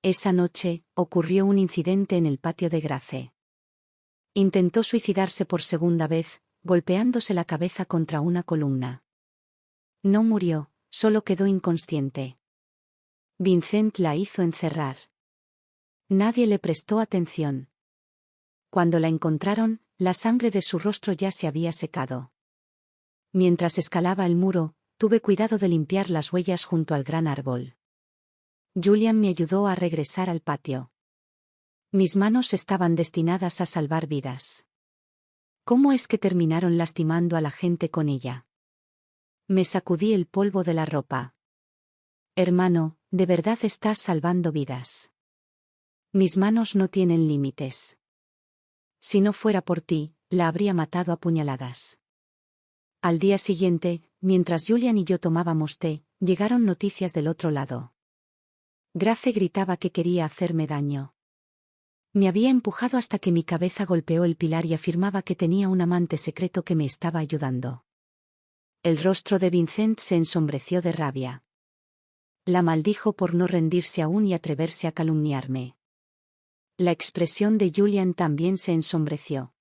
Esa noche, ocurrió un incidente en el patio de Grace. Intentó suicidarse por segunda vez, golpeándose la cabeza contra una columna. No murió, solo quedó inconsciente. Vincent la hizo encerrar. Nadie le prestó atención. Cuando la encontraron, la sangre de su rostro ya se había secado. Mientras escalaba el muro, tuve cuidado de limpiar las huellas junto al gran árbol. Julian me ayudó a regresar al patio. Mis manos estaban destinadas a salvar vidas. ¿Cómo es que terminaron lastimando a la gente con ella? Me sacudí el polvo de la ropa. Hermano, de verdad estás salvando vidas. Mis manos no tienen límites. Si no fuera por ti, la habría matado a puñaladas. Al día siguiente, mientras Julian y yo tomábamos té, llegaron noticias del otro lado. Grace gritaba que quería hacerme daño. Me había empujado hasta que mi cabeza golpeó el pilar y afirmaba que tenía un amante secreto que me estaba ayudando. El rostro de Vincent se ensombreció de rabia. La maldijo por no rendirse aún y atreverse a calumniarme. La expresión de Julian también se ensombreció.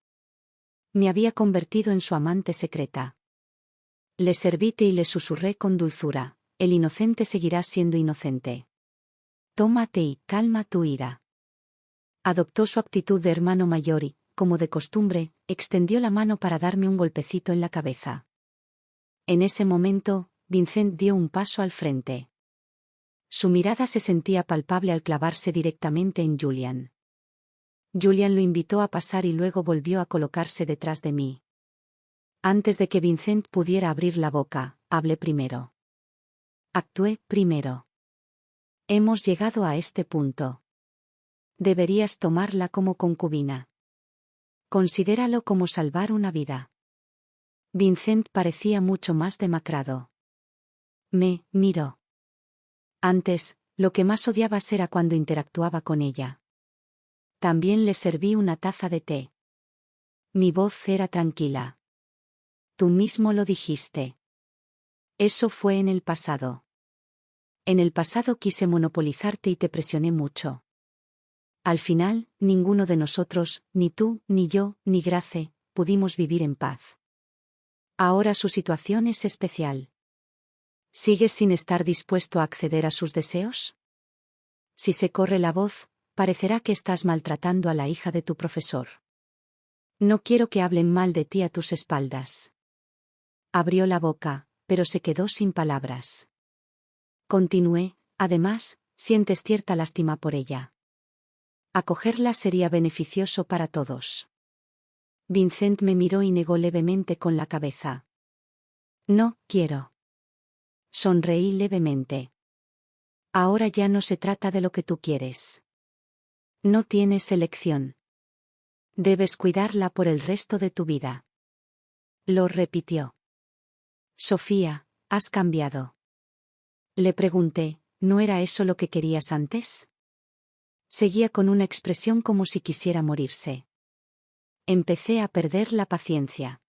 Me había convertido en su amante secreta. Le serví té y le susurré con dulzura: el inocente seguirá siendo inocente. Tómate y calma tu ira. Adoptó su actitud de hermano mayor y, como de costumbre, extendió la mano para darme un golpecito en la cabeza. En ese momento, Vincent dio un paso al frente. Su mirada se sentía palpable al clavarse directamente en Julian. Julian lo invitó a pasar y luego volvió a colocarse detrás de mí. Antes de que Vincent pudiera abrir la boca, hablé primero. Actué primero. Hemos llegado a este punto. Deberías tomarla como concubina. Considéralo como salvar una vida. Vincent parecía mucho más demacrado. Me miró. Antes, lo que más odiaba era cuando interactuaba con ella. También le serví una taza de té. Mi voz era tranquila. Tú mismo lo dijiste. Eso fue en el pasado. En el pasado quise monopolizarte y te presioné mucho. Al final, ninguno de nosotros, ni tú, ni yo, ni Grace, pudimos vivir en paz. Ahora su situación es especial. ¿Sigues sin estar dispuesto a acceder a sus deseos? Si se corre la voz, parecerá que estás maltratando a la hija de tu profesor. No quiero que hablen mal de ti a tus espaldas. Abrió la boca, pero se quedó sin palabras. Continué: además, sientes cierta lástima por ella. Acogerla sería beneficioso para todos. Vincent me miró y negó levemente con la cabeza. No quiero. Sonreí levemente. Ahora ya no se trata de lo que tú quieres. No tienes elección. Debes cuidarla por el resto de tu vida. Lo repitió. Sofía, has cambiado. Le pregunté: ¿no era eso lo que querías antes? Seguía con una expresión como si quisiera morirse. Empecé a perder la paciencia.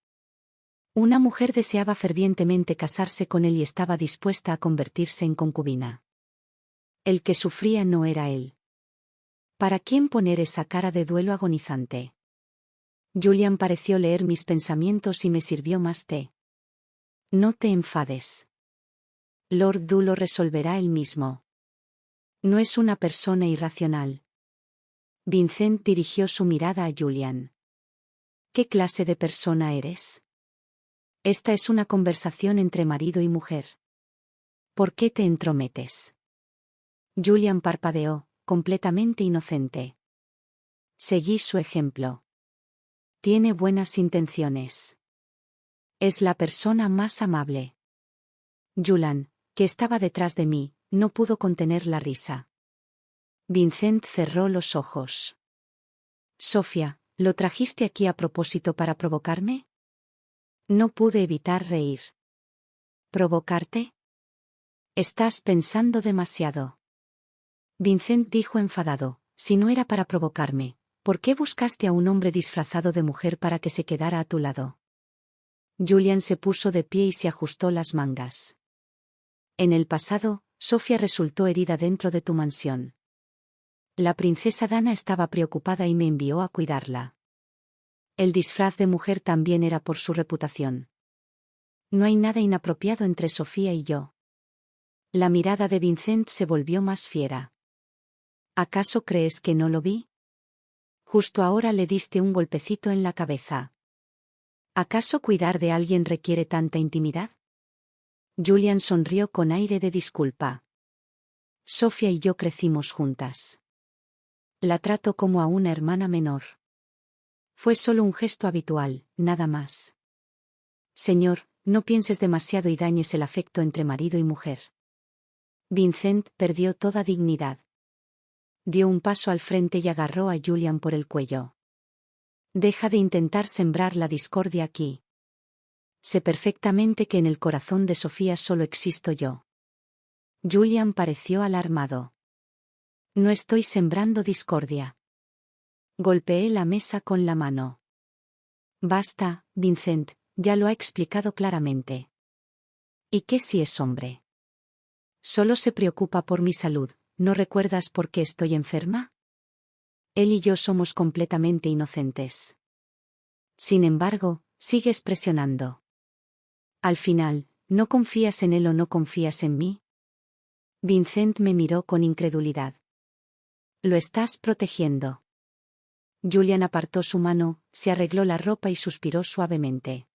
Una mujer deseaba fervientemente casarse con él y estaba dispuesta a convertirse en concubina. El que sufría no era él. ¿Para quién poner esa cara de duelo agonizante? Julian pareció leer mis pensamientos y me sirvió más té. No te enfades. Lord Du lo resolverá él mismo. No es una persona irracional. Vincent dirigió su mirada a Julian. ¿Qué clase de persona eres? Esta es una conversación entre marido y mujer. ¿Por qué te entrometes? Julian parpadeó, completamente inocente. Seguí su ejemplo. Tiene buenas intenciones. Es la persona más amable. Julian, que estaba detrás de mí, no pudo contener la risa. Vincent cerró los ojos. Sofía, ¿lo trajiste aquí a propósito para provocarme? No pude evitar reír. ¿Provocarte? Estás pensando demasiado. Vincent dijo enfadado: si no era para provocarme, ¿por qué buscaste a un hombre disfrazado de mujer para que se quedara a tu lado? Julian se puso de pie y se ajustó las mangas. En el pasado, Sofía resultó herida dentro de tu mansión. La princesa Dana estaba preocupada y me envió a cuidarla. El disfraz de mujer también era por su reputación. No hay nada inapropiado entre Sofía y yo. La mirada de Vincent se volvió más fiera. ¿Acaso crees que no lo vi? Justo ahora le diste un golpecito en la cabeza. ¿Acaso cuidar de alguien requiere tanta intimidad? Julian sonrió con aire de disculpa. Sofía y yo crecimos juntas. La trato como a una hermana menor. Fue solo un gesto habitual, nada más. Señor, no pienses demasiado y dañes el afecto entre marido y mujer. Vincent perdió toda dignidad. Dio un paso al frente y agarró a Julian por el cuello. Deja de intentar sembrar la discordia aquí. Sé perfectamente que en el corazón de Sofía solo existo yo. Julian pareció alarmado. No estoy sembrando discordia. Golpeé la mesa con la mano. Basta, Vincent, ya lo ha explicado claramente. ¿Y qué si es hombre? Solo se preocupa por mi salud, ¿no recuerdas por qué estoy enferma? Él y yo somos completamente inocentes. Sin embargo, sigues presionando. Al final, ¿no confías en él o no confías en mí? Vincent me miró con incredulidad. Lo estás protegiendo. Julian apartó su mano, se arregló la ropa y suspiró suavemente.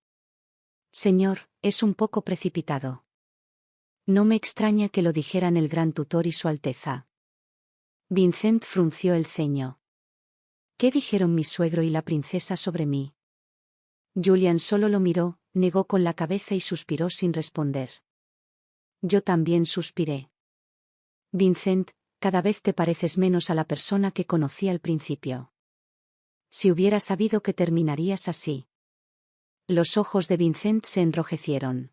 Señor, es un poco precipitado. No me extraña que lo dijeran el gran tutor y su alteza. Vincent frunció el ceño. ¿Qué dijeron mi suegro y la princesa sobre mí? Julian solo lo miró, negó con la cabeza y suspiró sin responder. Yo también suspiré. Vincent, cada vez te pareces menos a la persona que conocí al principio. Si hubiera sabido que terminarías así. Los ojos de Vincent se enrojecieron.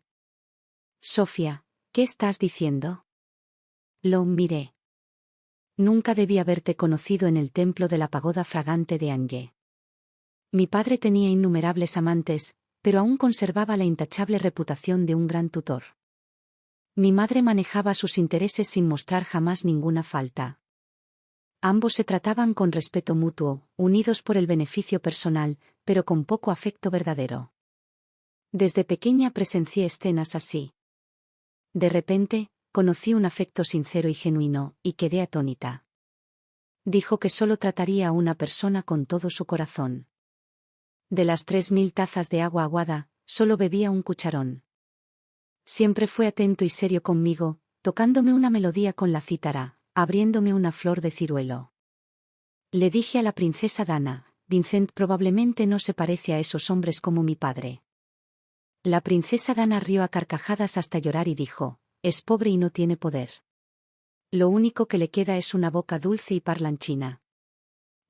Sofía, ¿qué estás diciendo? Lo miré. Nunca debí haberte conocido en el templo de la pagoda fragante de Angers. Mi padre tenía innumerables amantes, pero aún conservaba la intachable reputación de un gran tutor. Mi madre manejaba sus intereses sin mostrar jamás ninguna falta. Ambos se trataban con respeto mutuo, unidos por el beneficio personal, pero con poco afecto verdadero. Desde pequeña presencié escenas así. De repente, conocí un afecto sincero y genuino, y quedé atónita. Dijo que solo trataría a una persona con todo su corazón. De las 3000 tazas de agua aguada, solo bebía un cucharón. Siempre fue atento y serio conmigo, tocándome una melodía con la cítara, abriéndome una flor de ciruelo. Le dije a la princesa Dana, Vincent probablemente no se parece a esos hombres como mi padre. La princesa Dana rió a carcajadas hasta llorar y dijo, es pobre y no tiene poder. Lo único que le queda es una boca dulce y parlanchina.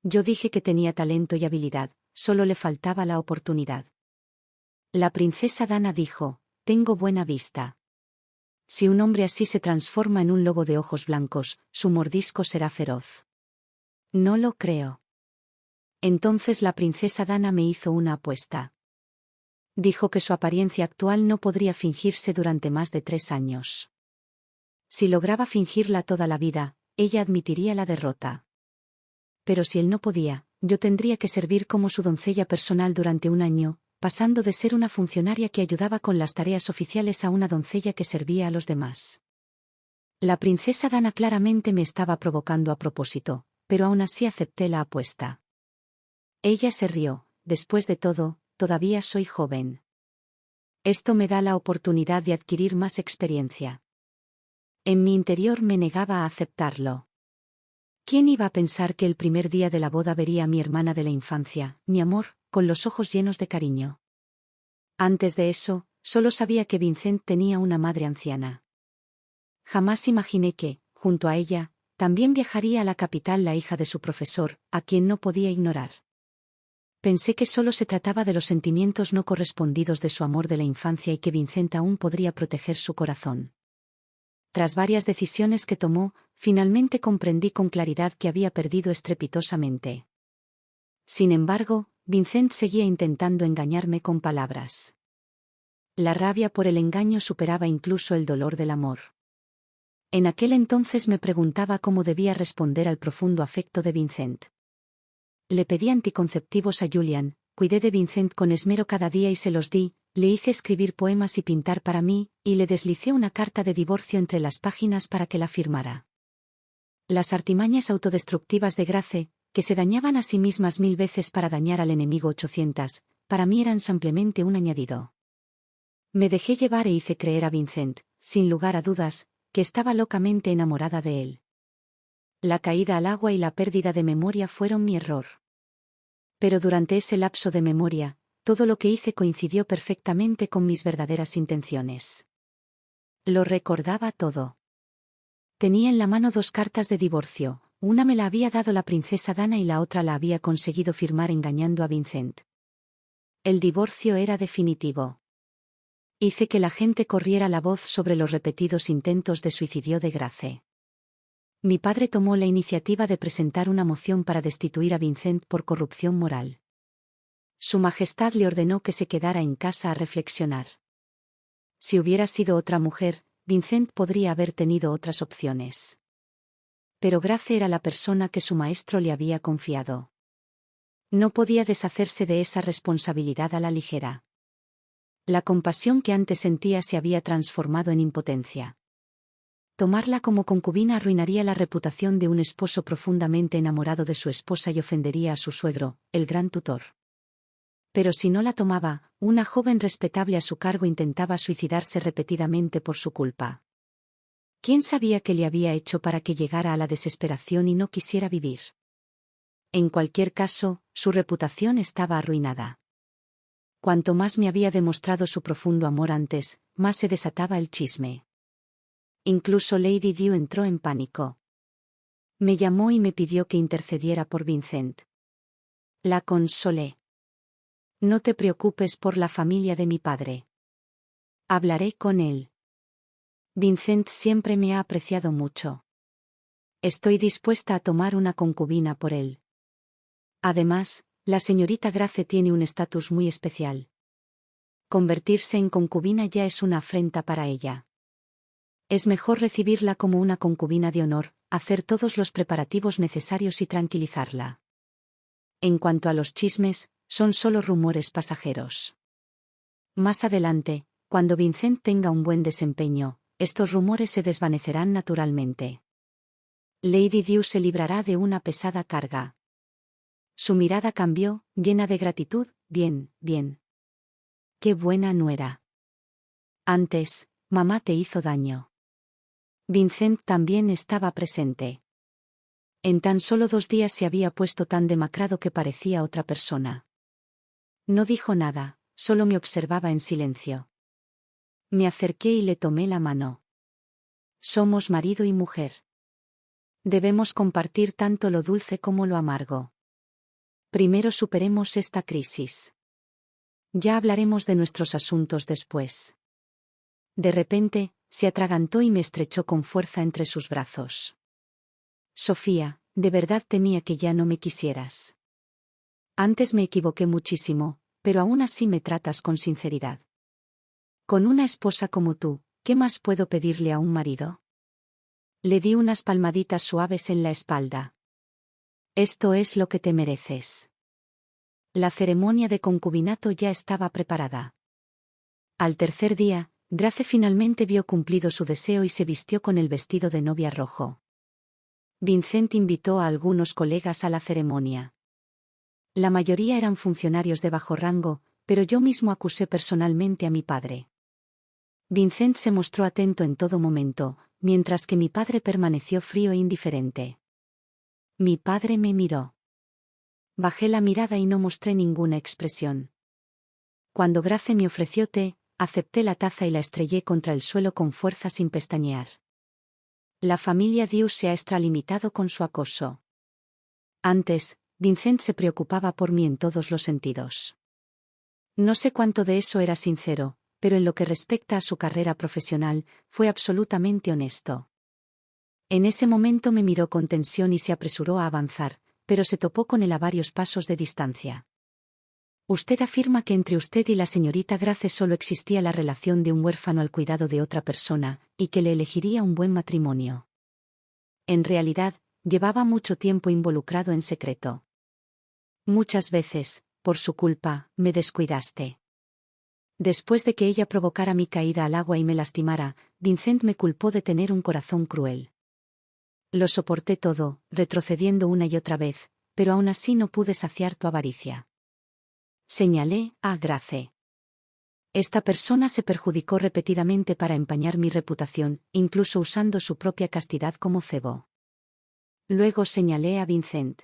Yo dije que tenía talento y habilidad, solo le faltaba la oportunidad. La princesa Dana dijo, tengo buena vista. Si un hombre así se transforma en un lobo de ojos blancos, su mordisco será feroz. No lo creo. Entonces la princesa Dana me hizo una apuesta. Dijo que su apariencia actual no podría fingirse durante más de 3 años. Si lograba fingirla toda la vida, ella admitiría la derrota. Pero si él no podía, yo tendría que servir como su doncella personal durante 1 año, pasando de ser una funcionaria que ayudaba con las tareas oficiales a una doncella que servía a los demás. La princesa Dana claramente me estaba provocando a propósito, pero aún así acepté la apuesta. Ella se rió, después de todo, todavía soy joven. Esto me da la oportunidad de adquirir más experiencia. En mi interior me negaba a aceptarlo. ¿Quién iba a pensar que el primer día de la boda vería a mi hermana de la infancia, mi amor, con los ojos llenos de cariño? Antes de eso, solo sabía que Vincent tenía una madre anciana. Jamás imaginé que, junto a ella, también viajaría a la capital la hija de su profesor, a quien no podía ignorar. Pensé que solo se trataba de los sentimientos no correspondidos de su amor de la infancia y que Vincent aún podría proteger su corazón. Tras varias decisiones que tomó, finalmente comprendí con claridad que había perdido estrepitosamente. Sin embargo, Vincent seguía intentando engañarme con palabras. La rabia por el engaño superaba incluso el dolor del amor. En aquel entonces me preguntaba cómo debía responder al profundo afecto de Vincent. Le pedí anticonceptivos a Julian, cuidé de Vincent con esmero cada día y se los di, le hice escribir poemas y pintar para mí, y le deslicé una carta de divorcio entre las páginas para que la firmara. Las artimañas autodestructivas de Grace, que se dañaban a sí mismas 1000 veces para dañar al enemigo 800, para mí eran simplemente un añadido. Me dejé llevar e hice creer a Vincent, sin lugar a dudas, que estaba locamente enamorada de él. La caída al agua y la pérdida de memoria fueron mi error. Pero durante ese lapso de memoria, todo lo que hice coincidió perfectamente con mis verdaderas intenciones. Lo recordaba todo. Tenía en la mano 2 cartas de divorcio, una me la había dado la princesa Dana y la otra la había conseguido firmar engañando a Vincent. El divorcio era definitivo. Hice que la gente corriera la voz sobre los repetidos intentos de suicidio de Grace. Mi padre tomó la iniciativa de presentar una moción para destituir a Vincent por corrupción moral. Su Majestad le ordenó que se quedara en casa a reflexionar. Si hubiera sido otra mujer, Vincent podría haber tenido otras opciones. Pero Grace era la persona que su maestro le había confiado. No podía deshacerse de esa responsabilidad a la ligera. La compasión que antes sentía se había transformado en impotencia. Tomarla como concubina arruinaría la reputación de un esposo profundamente enamorado de su esposa y ofendería a su suegro, el gran tutor. Pero si no la tomaba, una joven respetable a su cargo intentaba suicidarse repetidamente por su culpa. ¿Quién sabía qué le había hecho para que llegara a la desesperación y no quisiera vivir? En cualquier caso, su reputación estaba arruinada. Cuanto más me había demostrado su profundo amor antes, más se desataba el chisme. Incluso Lady Dew entró en pánico. Me llamó y me pidió que intercediera por Vincent. La consolé. No te preocupes por la familia de mi padre. Hablaré con él. Vincent siempre me ha apreciado mucho. Estoy dispuesta a tomar una concubina por él. Además, la señorita Grace tiene un estatus muy especial. Convertirse en concubina ya es una afrenta para ella. Es mejor recibirla como una concubina de honor, hacer todos los preparativos necesarios y tranquilizarla. En cuanto a los chismes, son solo rumores pasajeros. Más adelante, cuando Vincent tenga un buen desempeño, estos rumores se desvanecerán naturalmente. Lady Dew se librará de una pesada carga. Su mirada cambió, llena de gratitud. Bien, bien. Qué buena nuera. Antes, mamá te hizo daño. Vincent también estaba presente. En tan solo 2 días se había puesto tan demacrado que parecía otra persona. No dijo nada, solo me observaba en silencio. Me acerqué y le tomé la mano. Somos marido y mujer. Debemos compartir tanto lo dulce como lo amargo. Primero superemos esta crisis. Ya hablaremos de nuestros asuntos después. De repente, se atragantó y me estrechó con fuerza entre sus brazos. Sofía, de verdad temía que ya no me quisieras. Antes me equivoqué muchísimo, pero aún así me tratas con sinceridad. Con una esposa como tú, ¿qué más puedo pedirle a un marido? Le di unas palmaditas suaves en la espalda. Esto es lo que te mereces. La ceremonia de concubinato ya estaba preparada. Al tercer día, Grace finalmente vio cumplido su deseo y se vistió con el vestido de novia rojo. Vincent invitó a algunos colegas a la ceremonia. La mayoría eran funcionarios de bajo rango, pero yo mismo acusé personalmente a mi padre. Vincent se mostró atento en todo momento, mientras que mi padre permaneció frío e indiferente. Mi padre me miró. Bajé la mirada y no mostré ninguna expresión. Cuando Grace me ofreció té, acepté la taza y la estrellé contra el suelo con fuerza sin pestañear. La familia Dew se ha extralimitado con su acoso. Antes, Vincent se preocupaba por mí en todos los sentidos. No sé cuánto de eso era sincero, pero en lo que respecta a su carrera profesional, fue absolutamente honesto. En ese momento me miró con tensión y se apresuró a avanzar, pero se topó con él a varios pasos de distancia. Usted afirma que entre usted y la señorita Grace solo existía la relación de un huérfano al cuidado de otra persona, y que le elegiría un buen matrimonio. En realidad, llevaba mucho tiempo involucrado en secreto. Muchas veces, por su culpa, me descuidaste. Después de que ella provocara mi caída al agua y me lastimara, Vincent me culpó de tener un corazón cruel. Lo soporté todo, retrocediendo una y otra vez, pero aún así no pude saciar tu avaricia. Señalé a Grace. Esta persona se perjudicó repetidamente para empañar mi reputación, incluso usando su propia castidad como cebo. Luego señalé a Vincent.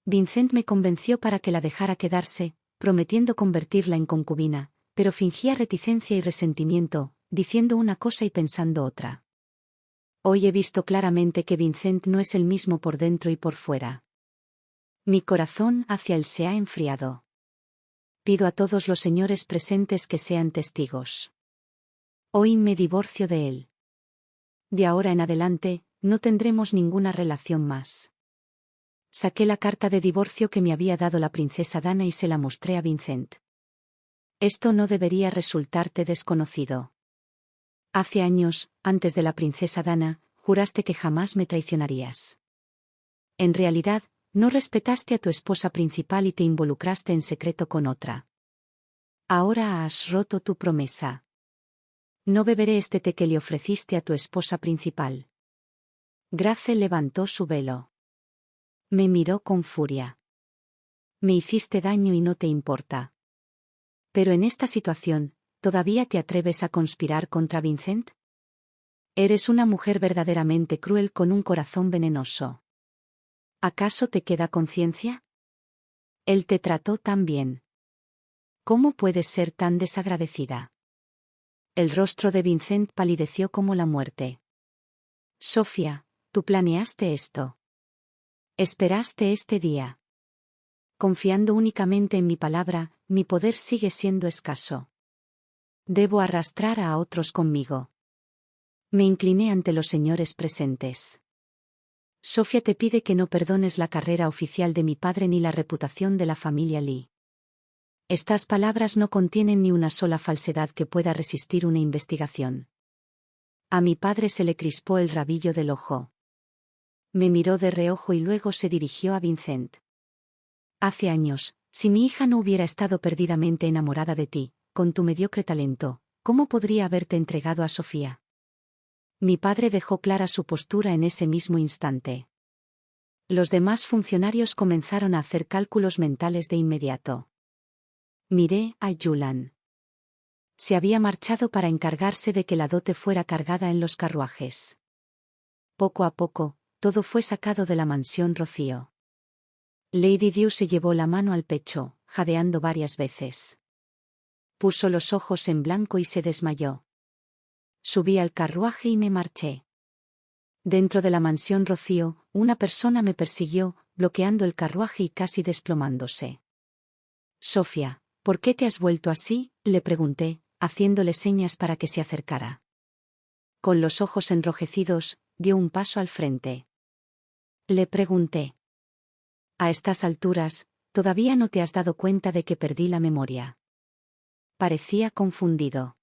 Vincent me convenció para que la dejara quedarse, prometiendo convertirla en concubina, pero fingía reticencia y resentimiento, diciendo una cosa y pensando otra. Hoy he visto claramente que Vincent no es el mismo por dentro y por fuera. Mi corazón hacia él se ha enfriado. Pido a todos los señores presentes que sean testigos. Hoy me divorcio de él. De ahora en adelante, no tendremos ninguna relación más. Saqué la carta de divorcio que me había dado la princesa Dana y se la mostré a Vincent. Esto no debería resultarte desconocido. Hace años, antes de la princesa Dana, juraste que jamás me traicionarías. En realidad, no respetaste a tu esposa principal y te involucraste en secreto con otra. Ahora has roto tu promesa. No beberé este té que le ofreciste a tu esposa principal. Grace levantó su velo. Me miró con furia. Me hiciste daño y no te importa. Pero en esta situación, ¿todavía te atreves a conspirar contra Vincent? Eres una mujer verdaderamente cruel con un corazón venenoso. ¿Acaso te queda conciencia? Él te trató tan bien. ¿Cómo puedes ser tan desagradecida? El rostro de Vincent palideció como la muerte. Sofía, tú planeaste esto. Esperaste este día. Confiando únicamente en mi palabra, mi poder sigue siendo escaso. Debo arrastrar a otros conmigo. Me incliné ante los señores presentes. Sofía te pide que no perdones la carrera oficial de mi padre ni la reputación de la familia Lee. Estas palabras no contienen ni una sola falsedad que pueda resistir una investigación. A mi padre se le crispó el rabillo del ojo. Me miró de reojo y luego se dirigió a Vincent. Hace años, si mi hija no hubiera estado perdidamente enamorada de ti, con tu mediocre talento, ¿cómo podría haberte entregado a Sofía? Mi padre dejó clara su postura en ese mismo instante. Los demás funcionarios comenzaron a hacer cálculos mentales de inmediato. Miré a Julan. Se había marchado para encargarse de que la dote fuera cargada en los carruajes. Poco a poco, todo fue sacado de la mansión Rocío. Lady Dew se llevó la mano al pecho, jadeando varias veces. Puso los ojos en blanco y se desmayó. Subí al carruaje y me marché. Dentro de la mansión Rocío, una persona me persiguió, bloqueando el carruaje y casi desplomándose. Sofía, ¿por qué te has vuelto así?, le pregunté, haciéndole señas para que se acercara. Con los ojos enrojecidos, dio un paso al frente. Le pregunté. A estas alturas, ¿todavía no te has dado cuenta de que perdí la memoria? Parecía confundido.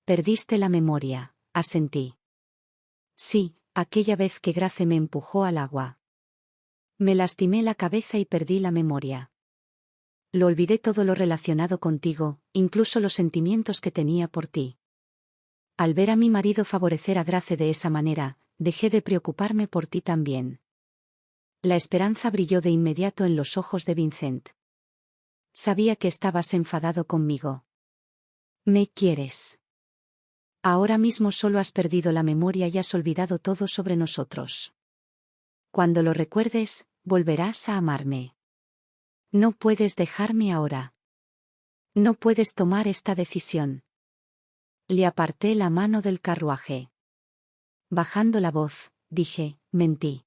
Perdiste la memoria, asentí. Sí, aquella vez que Grace me empujó al agua. Me lastimé la cabeza y perdí la memoria. Lo olvidé todo lo relacionado contigo, incluso los sentimientos que tenía por ti. Al ver a mi marido favorecer a Grace de esa manera, dejé de preocuparme por ti también. La esperanza brilló de inmediato en los ojos de Vincent. Sabía que estabas enfadado conmigo. ¿Me quieres? Ahora mismo solo has perdido la memoria y has olvidado todo sobre nosotros. Cuando lo recuerdes, volverás a amarme. No puedes dejarme ahora. No puedes tomar esta decisión. Le aparté la mano del carruaje. Bajando la voz, dije, mentí.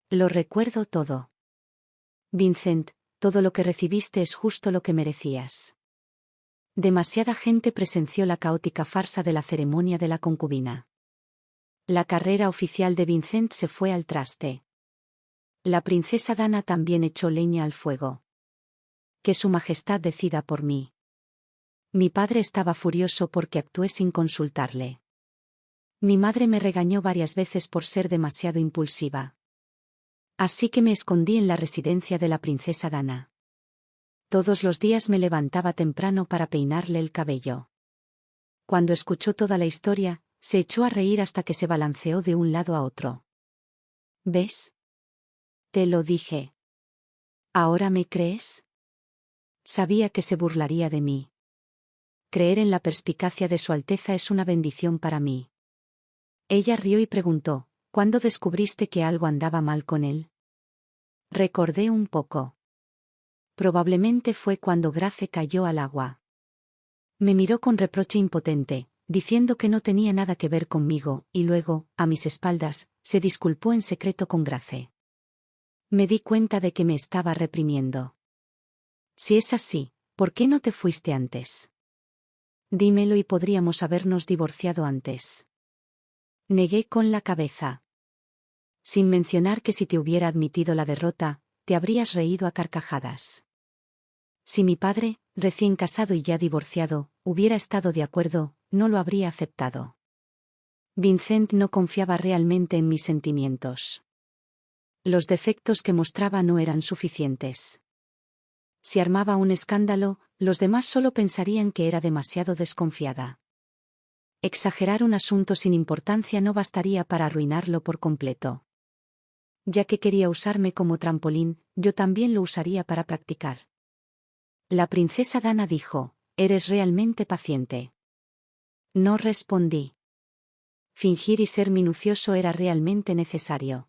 Lo recuerdo todo. Vincent, todo lo que recibiste es justo lo que merecías. Demasiada gente presenció la caótica farsa de la ceremonia de la concubina. La carrera oficial de Vincent se fue al traste. La princesa Dana también echó leña al fuego. Que su majestad decida por mí. Mi padre estaba furioso porque actué sin consultarle. Mi madre me regañó varias veces por ser demasiado impulsiva. Así que me escondí en la residencia de la princesa Dana. Todos los días me levantaba temprano para peinarle el cabello. Cuando escuchó toda la historia, se echó a reír hasta que se balanceó de un lado a otro. ¿Ves? Te lo dije. ¿Ahora me crees? Sabía que se burlaría de mí. Creer en la perspicacia de Su Alteza es una bendición para mí. Ella rió y preguntó, ¿cuándo descubriste que algo andaba mal con él? Recordé un poco. Probablemente fue cuando Grace cayó al agua. Me miró con reproche impotente, diciendo que no tenía nada que ver conmigo, y luego, a mis espaldas, se disculpó en secreto con Grace. Me di cuenta de que me estaba reprimiendo. Si es así, ¿por qué no te fuiste antes? Dímelo y podríamos habernos divorciado antes. Negué con la cabeza. Sin mencionar que si te hubiera admitido la derrota, te habrías reído a carcajadas. Si mi padre, recién casado y ya divorciado, hubiera estado de acuerdo, no lo habría aceptado. Vincent no confiaba realmente en mis sentimientos. Los defectos que mostraba no eran suficientes. Si armaba un escándalo, los demás solo pensarían que era demasiado desconfiada. Exagerar un asunto sin importancia no bastaría para arruinarlo por completo. Ya que quería usarme como trampolín, yo también lo usaría para practicar. La princesa Dana dijo, «Eres realmente paciente». No respondí. Fingir y ser minucioso era realmente necesario.